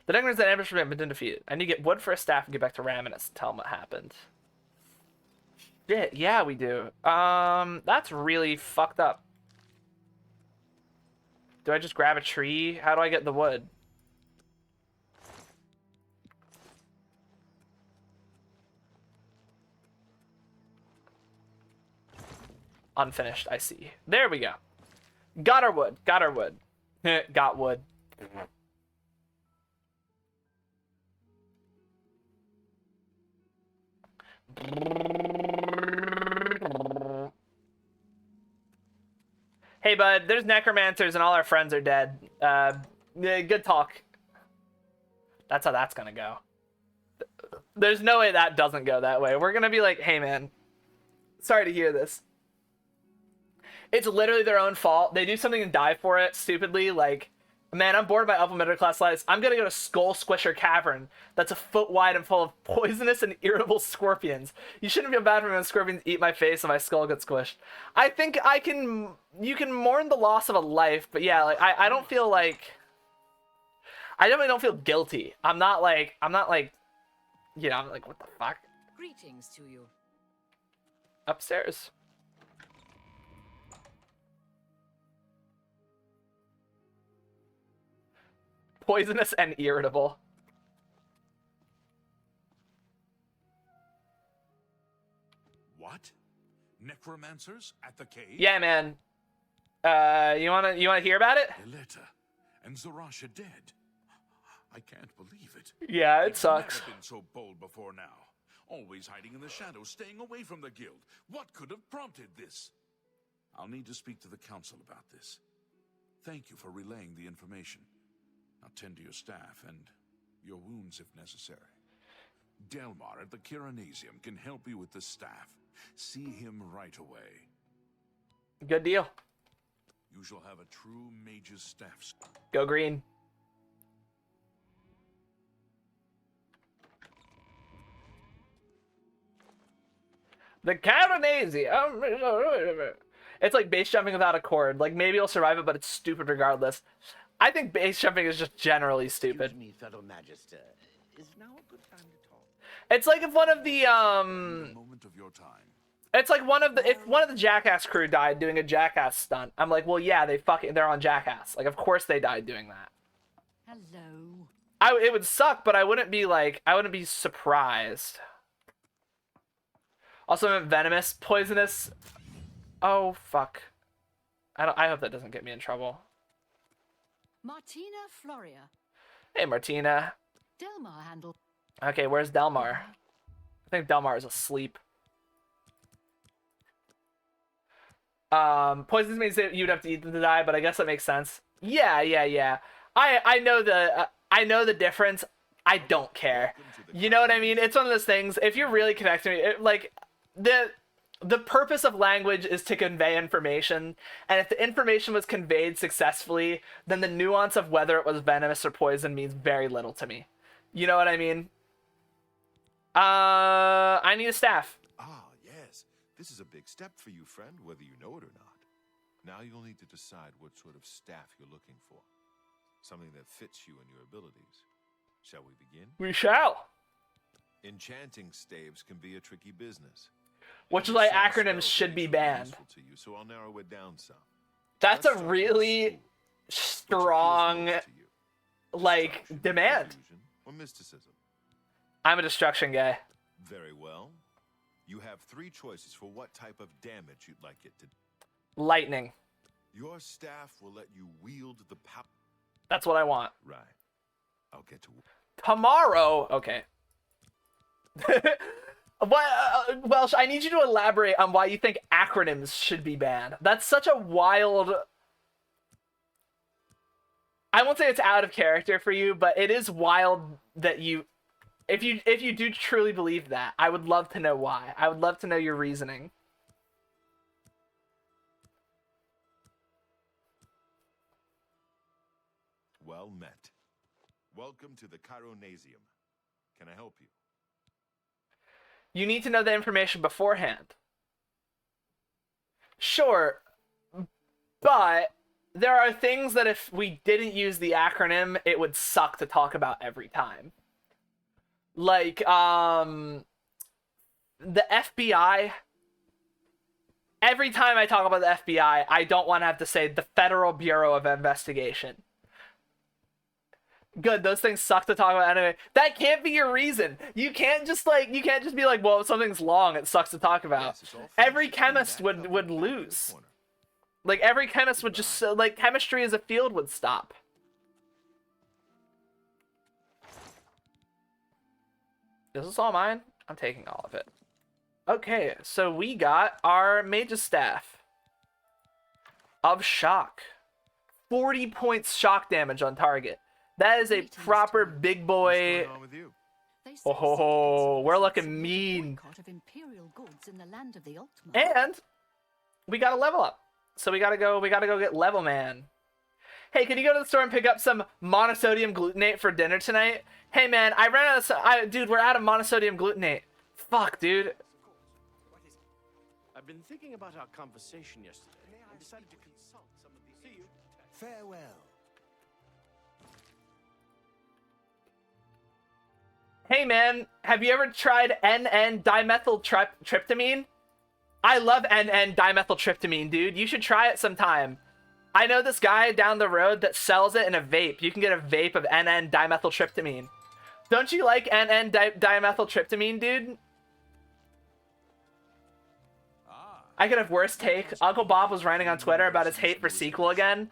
The Negrians that ambushed have been defeated. I need to get wood for a staff and get back to Raminus and tell him what happened. Shit, yeah, we do. That's really fucked up. Do I just grab a tree? How do I get the wood? Unfinished, I see. There we go. Got our wood. Got our wood. Got wood. Hey, bud, there's necromancers and all our friends are dead. Good talk. That's how that's gonna go. There's no way that doesn't go that way. We're gonna be like, hey, man, sorry to hear this. It's literally their own fault. They do something and die for it stupidly. Like, man, I'm bored by upper middle class lives. I'm gonna go to Skull Squisher Cavern that's a foot wide and full of poisonous and irritable scorpions. You shouldn't feel bad for me when scorpions eat my face and my skull gets squished. I think you can mourn the loss of a life, but yeah, like I don't feel like, I definitely don't feel guilty. I'm not like, you know, I'm like, what the fuck? Greetings to you. Upstairs. Poisonous and irritable. What? Necromancers at the cave? Yeah, man. You wanna hear about it? Eleta and Zarasha dead. I can't believe it. Yeah, it sucks. I've never been so bold before now. Always hiding in the shadows, staying away from the guild. What could have prompted this? I'll need to speak to the council about this. Thank you for relaying the information. Now tend to your staff and your wounds if necessary. Delmar at the Kiranasium can help you with the staff. See him right away. Good deal. You shall have a true mage's staff. Go green. The Kiranasium. It's like base jumping without a cord. Like, maybe you'll survive it, but it's stupid regardless. I think base jumping is just generally stupid. Excuse me, fellow Magister. Is now a good time to talk? It's like if one of the moment of your time. It's like if one of the Jackass crew died doing a Jackass stunt. I'm like, well, yeah, they're on Jackass. Like, of course they died doing that. Hello. It would suck, but I wouldn't be surprised. Also, I'm venomous, poisonous. Oh fuck. I hope that doesn't get me in trouble. Martina Floria. Hey, Martina. Delmar handled. Okay, where's Delmar? I think Delmar is asleep. Poisons means that you'd have to eat them to die, but I guess that makes sense. Yeah. I know the difference. I don't care. You know what I mean? It's one of those things. If you're really connecting me, like the purpose of language is to convey information, and if the information was conveyed successfully, then the nuance of whether it was venomous or poison means very little to me. You know what I mean? I need a staff. Ah, yes. This is a big step for you, friend, whether you know it or not. Now you'll need to decide what sort of staff you're looking for. Something that fits you and your abilities. Shall we begin? We shall. Enchanting staves can be a tricky business. Which is why acronyms should be banned. To you, so I'll narrow it down some. That's a really strong, like, demand. Or mysticism. I'm a destruction guy. Very well. You have 3 choices for what type of damage you'd like it to do. Lightning. Your staff will let you wield the power. That's what I want. Right. I'll get to work. Tomorrow. Okay. Welsh, I need you to elaborate on why you think acronyms should be banned. That's such a wild... I won't say it's out of character for you, but it is wild that you... If you do truly believe that, I would love to know why. I would love to know your reasoning. Well met. Welcome to the Chironasium. Can I help you? You need to know the information beforehand. Sure, but there are things that if we didn't use the acronym, it would suck to talk about every time. Like, the FBI. Every time I talk about the FBI, I don't want to have to say the Federal Bureau of Investigation. Good, those things suck to talk about anyway. That can't be your reason. You can't just be like, well, if something's long, it sucks to talk about. Yes, every chemist would lose. Like, every chemist would just, like, chemistry as a field would stop. Is this all mine? I'm taking all of it. Okay, so we got our Mage's Staff of Shock. 40 points shock damage on target. That is a proper big boy. Oh, we're looking mean. And we got to level up. So we gotta go get Level Man. Hey, can you go to the store and pick up some monosodium glutamate for dinner tonight? Hey man, I ran out of dude, we're out of monosodium glutamate. Fuck, dude. I've been thinking about our conversation yesterday and decided to consult some of these. See you. Farewell. Hey man, have you ever tried NN-dimethyltryptamine? I love NN-dimethyltryptamine, dude. You should try it sometime. I know this guy down the road that sells it in a vape. You can get a vape of NN-dimethyltryptamine. Don't you like NN-dimethyltryptamine, dude? I could have worse take. Uncle Bob was writing on Twitter about his hate for sequel again.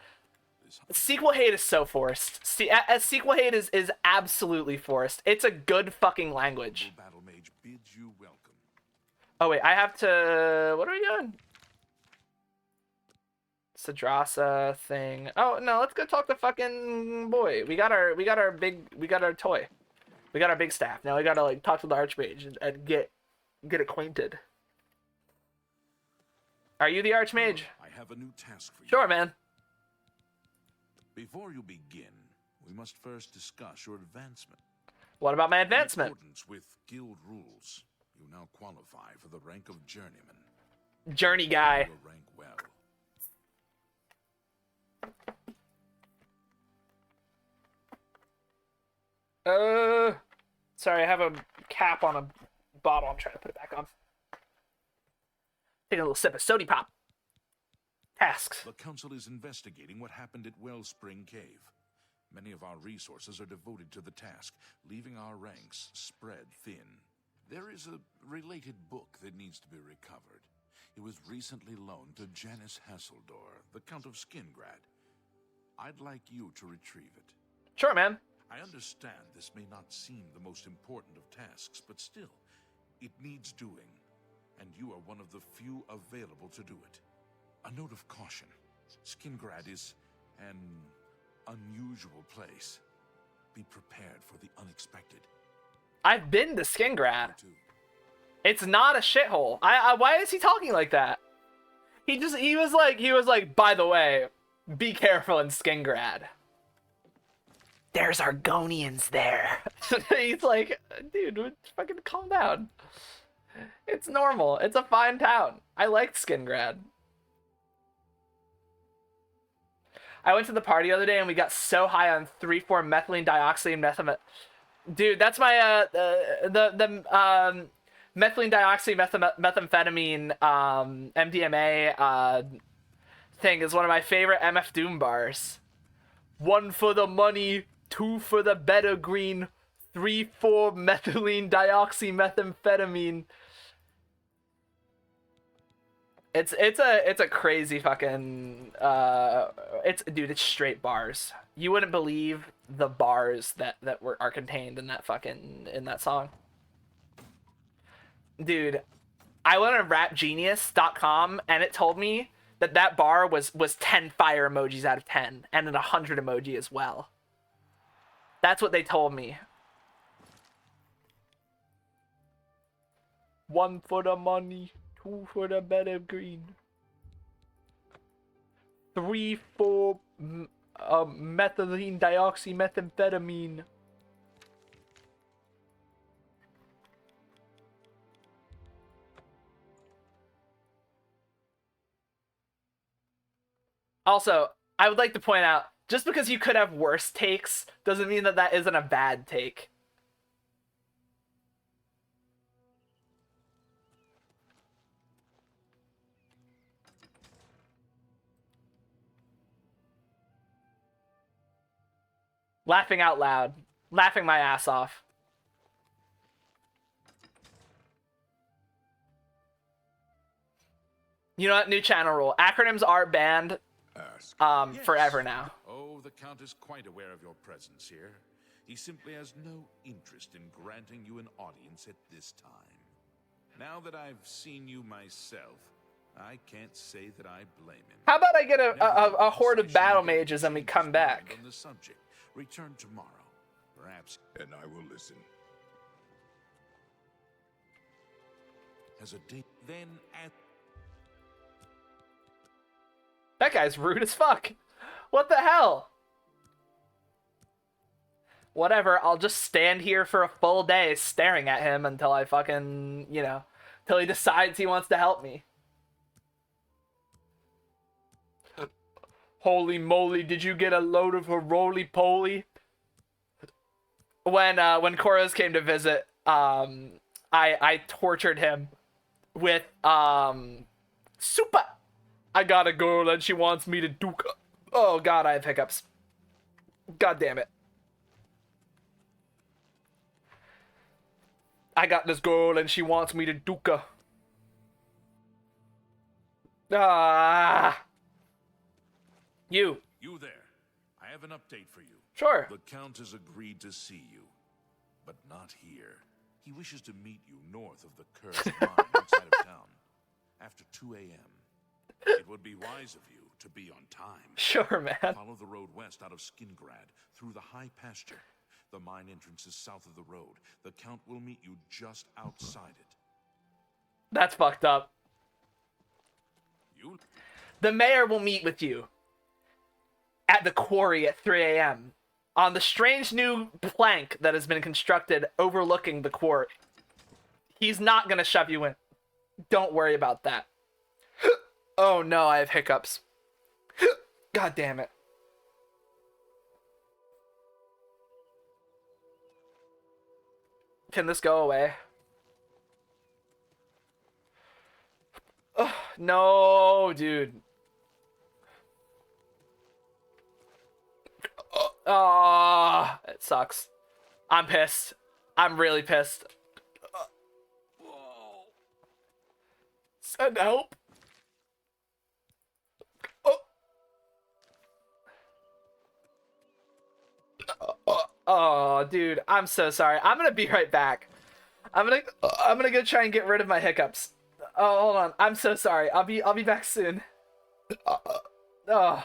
Sequel hate is so forced. Sequel hate is absolutely forced. It's a good fucking language. Battle Mage bids you welcome. Oh wait, I have to... What are we doing? Sadrasa thing. Oh no, let's go talk to fucking boy. We got our toy. We got our big staff. Now we gotta like talk to the Archmage and get acquainted. Are you the Archmage? I have a new task for you. Sure, man. Before you begin, we must first discuss your advancement. What about my advancement? In accordance with guild rules, you now qualify for the rank of journeyman. Journey guy. You rank well. Sorry, I have a cap on a bottle. I'm trying to put it back on. Taking a little sip of sody pop. Tasks. The council is investigating what happened at Wellspring Cave. Many of our resources are devoted to the task, leaving our ranks spread thin. There is a related book that needs to be recovered. It was recently loaned to Janice Hasseldor, the Count of Skingrad. I'd like you to retrieve it. Sure, man. I understand this may not seem the most important of tasks, but still, it needs doing, and you are one of the few available to do it. A note of caution. Skingrad is an unusual place. Be prepared for the unexpected. I've been to Skingrad. It's not a shithole. Why is he talking like that? He was like, by the way, be careful in Skingrad. There's Argonians there. He's like, dude, fucking calm down. It's normal. It's a fine town. I liked Skingrad. I went to the party the other day and we got so high on 3,4-methylene dioxide methamphetamine. Dude, that's my methylene dioxide methamphetamine MDMA thing is one of my favorite MF Doom bars. 1 for the money, 2 for the better green, 3,4-methylene dioxymethamphetamine. It's a crazy fucking it's straight bars. You wouldn't believe the bars that are contained in that song. Dude, I went on rapgenius.com and it told me that bar was 10 fire emojis out of 10 and an 100 emoji as well. That's what they told me. 1 for the money, 2 for the bed of green, 3 for methylene dioxymethamphetamine. Also, I would like to point out, just because you could have worse takes doesn't mean that isn't a bad take. Laughing out loud. Laughing my ass off. You know what? New channel rule. Acronyms are banned forever now. Oh, the Count is quite aware of your presence here. He simply has no interest in granting you an audience at this time. Now that I've seen you myself, I can't say that I blame him. How about I get a horde of battle mages and we come back? On the subject. Return tomorrow, perhaps, and I will listen. Has a date then at That guy's rude as fuck. What the hell? Whatever, I'll just stand here for a full day staring at him until I fucking, till he decides he wants to help me. Holy moly, did you get a load of her roly-poly? When Koros came to visit, I tortured him with, super! I got a girl and she wants me to duke. Oh god, I have hiccups. God damn it. I got this girl and she wants me to duke her. Ah. You there. I have an update for you. Sure. The Count has agreed to see you, but not here. He wishes to meet you north of the cursed mine outside of town, after 2 a.m. It would be wise of you to be on time. Sure, man. Follow the road west out of Skingrad, through the high pasture. The mine entrance is south of the road. The Count will meet you just outside it. That's fucked up. The mayor will meet with you at the quarry at 3 a.m. on the strange new plank that has been constructed overlooking the quarry. He's not gonna shove you in. Don't worry about that. Oh no, I have hiccups. God damn it. Can this go away? Oh, no, dude. Oh, it sucks. I'm pissed. I'm really pissed. Send help. Oh, dude, I'm so sorry. I'm gonna be right back. I'm gonna go try and get rid of my hiccups. Oh, hold on. I'm so sorry. I'll be back soon. Oh.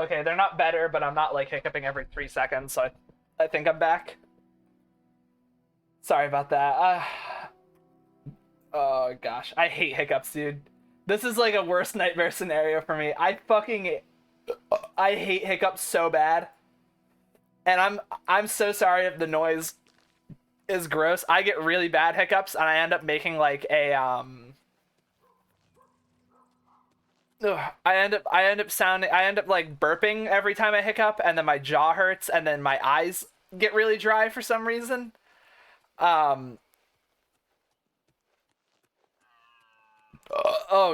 Okay, they're not better, but I'm not like hiccuping every 3 seconds, so I think I'm back. Sorry about that. Oh gosh, I hate hiccups, dude. This is like a worst nightmare scenario for me. I hate hiccups so bad. And I'm so sorry if the noise is gross. I get really bad hiccups and I end up making like a I end up like burping every time I hiccup, and then my jaw hurts, and then my eyes get really dry for some reason. Oh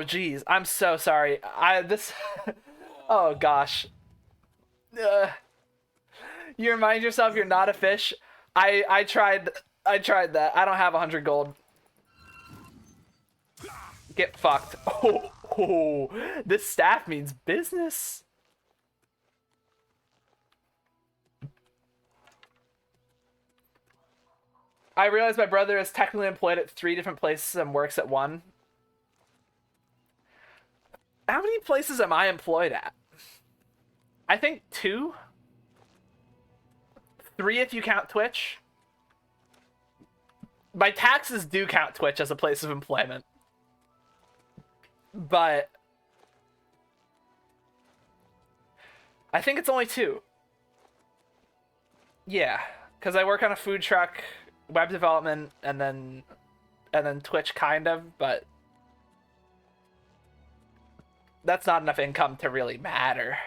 geez, I'm so sorry. Oh gosh. You remind yourself you're not a fish. I tried that. I don't have 100 gold. Get fucked. Oh, this staff means business. I realize my brother is technically employed at 3 different places and works at one. How many places am I employed at? I think 2? 3 if you count Twitch. My taxes do count Twitch as a place of employment. But I think it's only 2. Yeah, because I work on a food truck, web development, and then Twitch kind of, but that's not enough income to really matter.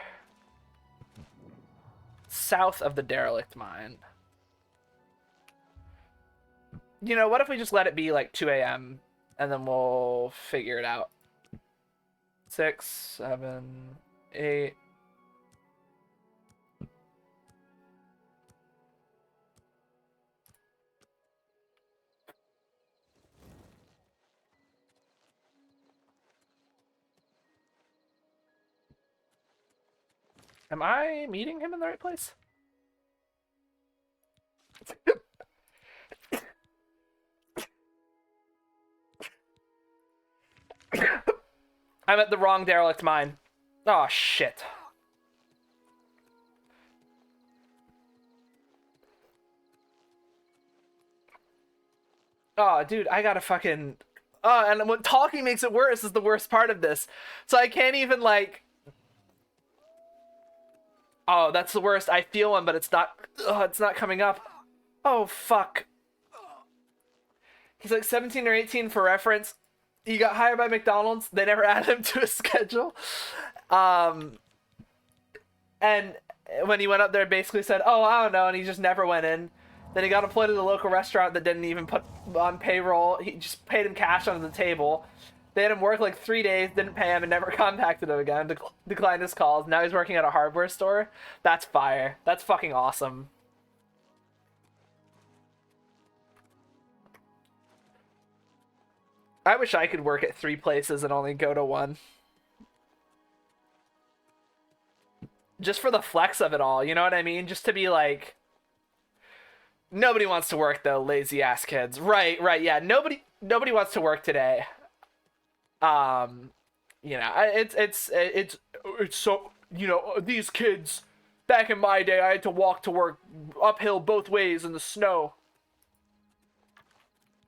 South of the derelict mine. You know, what if we just let it be like 2 a.m. and then we'll figure it out? 6, 7, 8. Am I meeting him in the right place? I'm at the wrong derelict mine. Oh, shit. Oh, dude, I gotta fucking... Oh, and what talking makes it worse is the worst part of this. So I can't even, like... Oh, that's the worst. I feel one, but it's not... Oh, it's not coming up. Oh, fuck. He's like 17 or 18 for reference. He got hired by McDonald's. They never added him to a schedule. And when he went up there, basically said, oh, I don't know, and he just never went in. Then he got employed at a local restaurant that didn't even put on payroll. He just paid him cash under the table. They had him work like 3 days, didn't pay him, and never contacted him again. Declined his calls. Now he's working at a hardware store. That's fire. That's fucking awesome. I wish I could work at 3 places and only go to 1. Just for the flex of it all, you know what I mean? Just to be like... Nobody wants to work, though, lazy ass kids. Right, yeah. Nobody wants to work today. You know, it's so, you know, these kids, back in my day, I had to walk to work uphill both ways in the snow.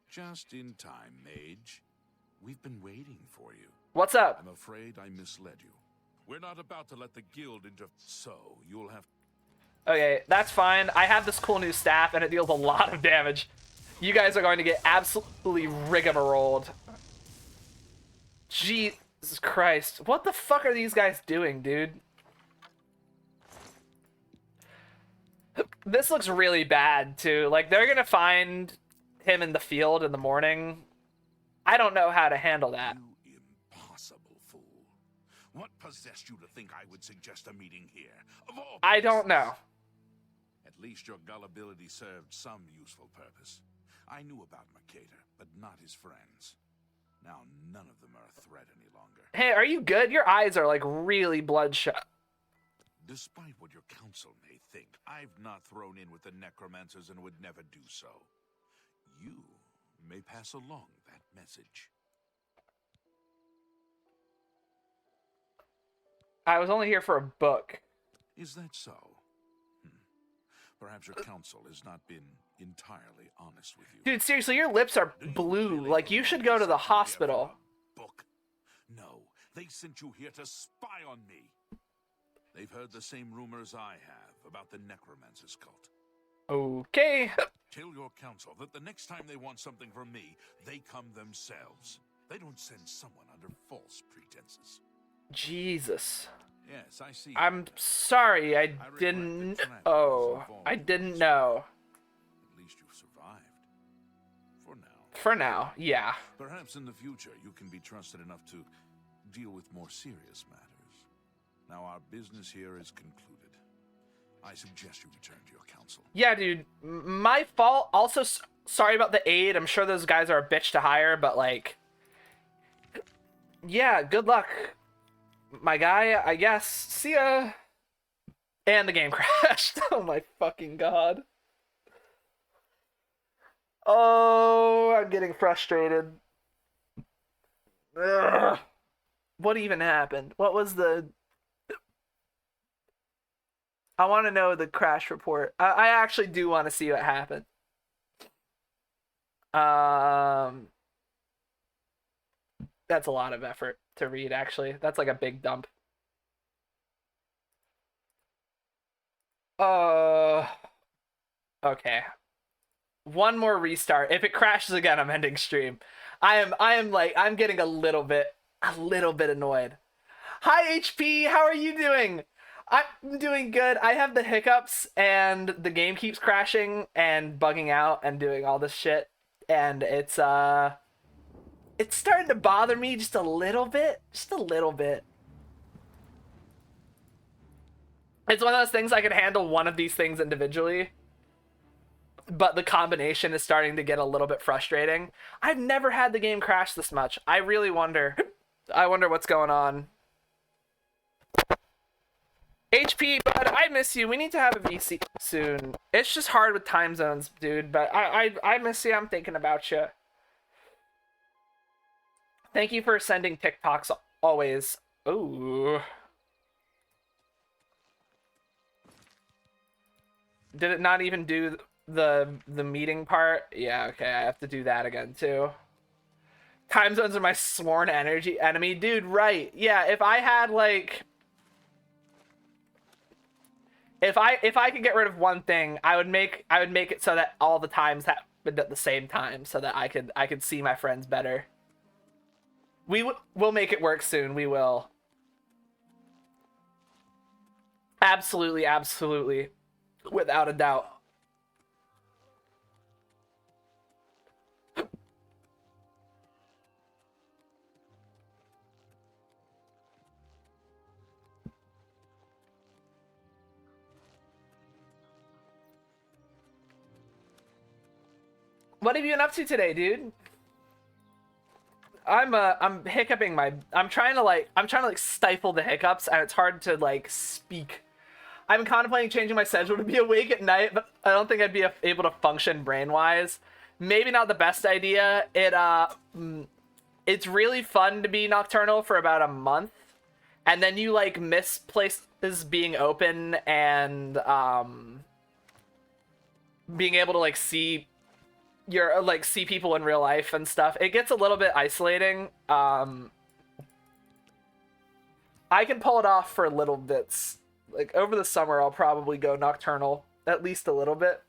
Just in time, Mage. We've been waiting for you. What's up? I'm afraid I misled you. We're not about to let the guild into... So, you'll have... Okay, that's fine. I have this cool new staff, and it deals a lot of damage. You guys are going to get absolutely rigmarolled. Jesus Christ. What the fuck are these guys doing, dude? This looks really bad, too. Like, they're gonna find him in the field in the morning. I don't know how to handle that. You impossible fool. What possessed you to think I would suggest a meeting here? Of all I don't know. At least your gullibility served some useful purpose. I knew about Mercator, but not his friends. Now none of them are a threat any longer. Hey, are you good? Your eyes are, like, really bloodshot. Despite what your council may think, I've not thrown in with the necromancers and would never do so. You may pass along that message. I was only here for a book. Is that so? Perhaps your counsel has not been entirely honest with you. Dude, seriously, your lips are blue. Like, you should go to the hospital. Book? No, they sent you here to spy on me. They've heard the same rumors I have about the Necromancer's cult. Okay. Tell your counsel that the next time they want something from me, they come themselves. They don't send someone under false pretenses. Jesus. Yes, I see. I'm sorry, I didn't... Oh, I didn't know. At least you survived. For now. For now, yeah. Perhaps in the future you can be trusted enough to deal with more serious matters. Now our business here is concluded. I suggest you return to your council. Yeah, dude, my fault. Also, sorry about the aid. I'm sure those guys are a bitch to hire, but like... Yeah, good luck, my guy, I guess. See ya. And the game crashed. Oh my fucking god. Oh, I'm getting frustrated. Ugh. What even happened? What was the... I want to know the crash report. I actually do want to see what happened. That's a lot of effort to read, actually. That's like a big dump. Okay. One more restart. If it crashes again, I'm ending stream. I'm getting a little bit annoyed. Hi HP, how are you doing? I'm doing good. I have the hiccups and the game keeps crashing and bugging out and doing all this shit, and it's starting to bother me just a little bit. It's one of those things I can handle one of these things individually, but the combination is starting to get a little bit frustrating. I've never had the game crash this much. I really wonder. I wonder what's going on. HP, bud, I miss you. We need to have a VC soon. It's just hard with time zones, dude, but I miss you. I'm thinking about you. Thank you for sending TikToks always. Ooh. Did it not even do the meeting part? Yeah, okay, I have to do that again too. Time zones are my sworn enemy. Dude, right. Yeah, if I had like... If I could get rid of one thing, I would make it so that all the times happened at the same time, so that I could see my friends better. We'll make it work soon. We will. Absolutely, absolutely, without a doubt. What have you been up to today, dude? I'm hiccuping I'm trying to stifle the hiccups, and it's hard to like speak. I'm contemplating changing my schedule to be awake at night, but I don't think I'd be able to function brain-wise. Maybe not the best idea. It's really fun to be nocturnal for about a month, and then you like miss places being open and being able to like see see people in real life and stuff. It gets a little bit isolating. I can pull it off for little bits. Like over the summer, I'll probably go nocturnal at least a little bit.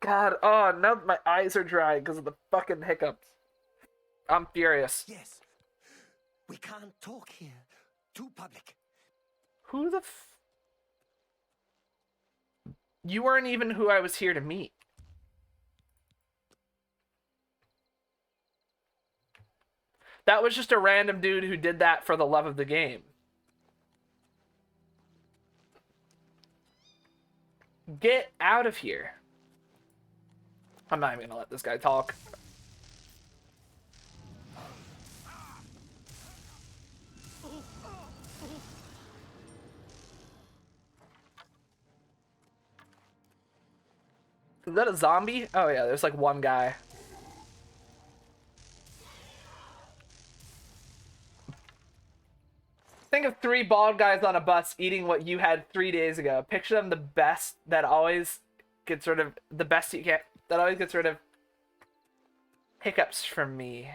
God, oh, now my eyes are dry because of the fucking hiccups. I'm furious. Yes. We can't talk here. Too public. Who the You weren't even who I was here to meet. That was just a random dude who did that for the love of the game. Get out of here. I'm not even gonna let this guy talk. Is that a zombie? Oh yeah, there's like one guy. Think of 3 bald guys on a bus eating what you had 3 days ago. Picture them the best that always gets rid of the best you can. That always gets rid of hiccups from me.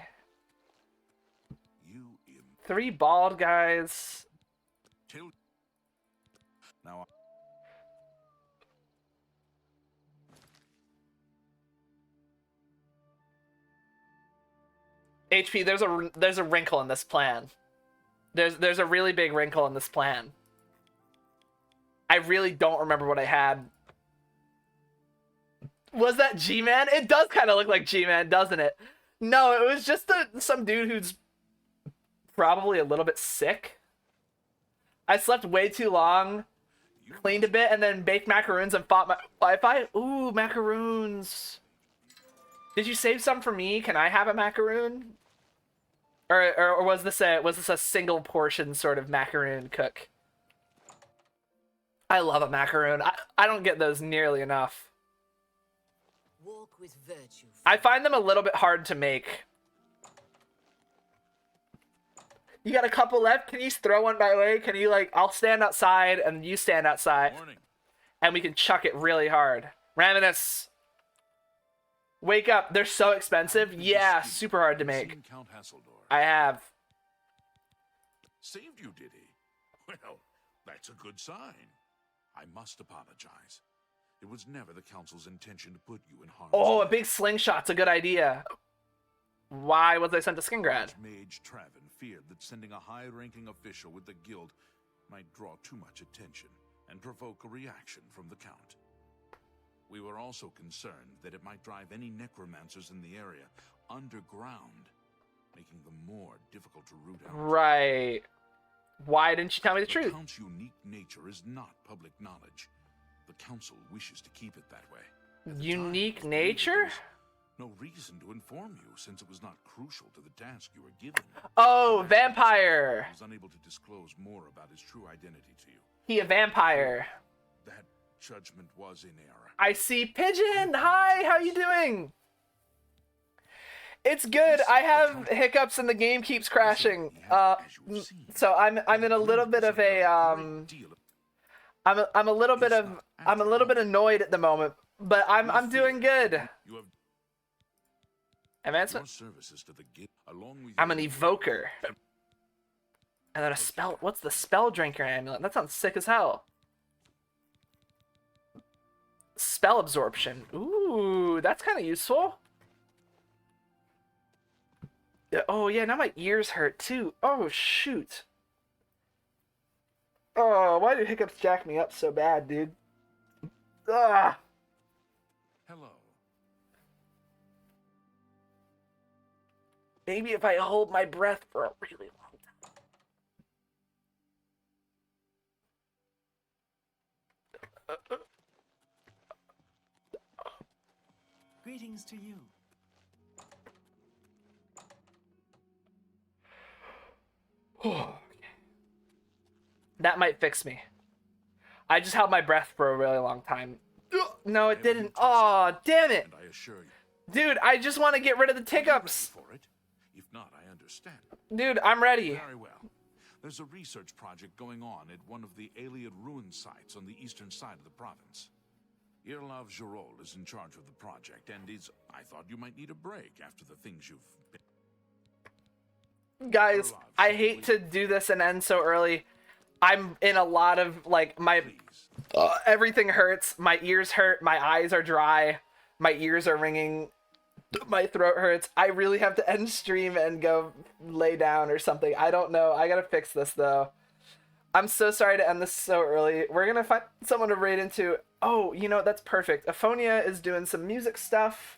3 bald guys. Now. HP, there's a wrinkle in this plan. There's a really big wrinkle in this plan. I really don't remember what I had. Was that G-Man? It does kind of look like G-Man, doesn't it? No, it was just some dude who's probably a little bit sick. I slept way too long, cleaned a bit, and then baked macaroons and fought my Wi-Fi. Ooh, macaroons. Did you save some for me? Can I have a macaroon? Or was this a single portion sort of macaroon cook? I love a macaroon. I don't get those nearly enough. Walk with virtue. I find them a little bit hard to make. You got a couple left? Can you throw one my way? Can you, like, I'll stand outside and you stand outside. Morning. And we can chuck it really hard. Raminus, wake up. They're so expensive. Yeah, super hard to make. Count Hasseldor. I have. Saved you, did he? Well, that's a good sign. I must apologize. It was never the Council's intention to put you in harm's Oh, a way. big slingshot's a good idea. Why was I sent to Skingrad? Mage Traven feared that sending a high-ranking official with the guild might draw too much attention and provoke a reaction from the Count. We were also concerned that it might drive any necromancers in the area underground, making them more difficult to root out. Right. Why didn't you tell me the truth? The Count's unique nature is not public knowledge. The Council wishes to keep it that way. At the Unique time, nature? there was no reason to inform you, since it was not crucial to the task you were given. Oh, vampire. I was unable to disclose more about his true identity to you. He a vampire. That judgment was in error. I see Pigeon. Hi, how you doing? It's good. I have hiccups and the game keeps crashing. So I'm in a little bit of a I'm a little bit annoyed at the moment, but I'm doing good. You have Advancement. your services to the guild, along with I'm your an evoker. And then a spell. What's the spell drinker amulet? That sounds sick as hell. Spell absorption. Ooh, that's kind of useful. Oh yeah, now my ears hurt too. Oh shoot. Oh, why did hiccups jack me up so bad, dude? Ah. Hello. Maybe if I hold my breath for a really long time. Greetings to you. That might fix me. I just held my breath for a really long time. No, it didn't. Oh, damn it. And I assure you, Dude, I just want to get rid of the hiccups. for it. If not, I understand. Dude, I'm ready. Very well. There's a research project going on at one of the Alien ruin sites on the eastern side of the province. Irlav Jirol is in charge of the project, and I thought you might need a break after the things you've been. Guys, I hate to do this and end so early. I'm in a lot of, like, everything hurts. My ears hurt. My eyes are dry. My ears are ringing. My throat hurts. I really have to end stream and go lay down or something. I don't know. I gotta fix this, though. I'm so sorry to end this so early. We're gonna find someone to raid into. Oh, you know, that's perfect. Aphonia is doing some music stuff.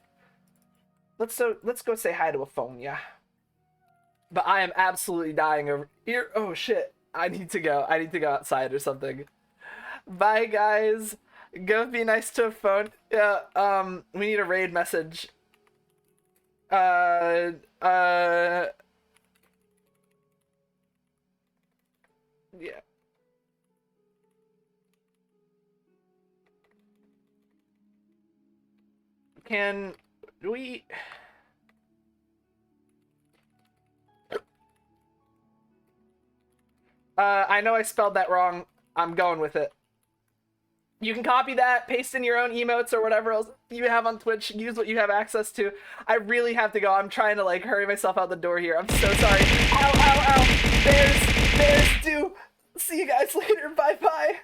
Let's go say hi to Aphonia. But I am absolutely dying over here. Oh shit. I need to go. I need to go outside or something. Bye guys. Go be nice to Aphonia. Yeah, we need a raid message. Yeah. Can we... I know I spelled that wrong. I'm going with it. You can copy that, paste in your own emotes or whatever else you have on Twitch. Use what you have access to. I really have to go. I'm trying to, like, hurry myself out the door here. I'm so sorry. Ow, ow, ow. There's do. See you guys later. Bye-bye.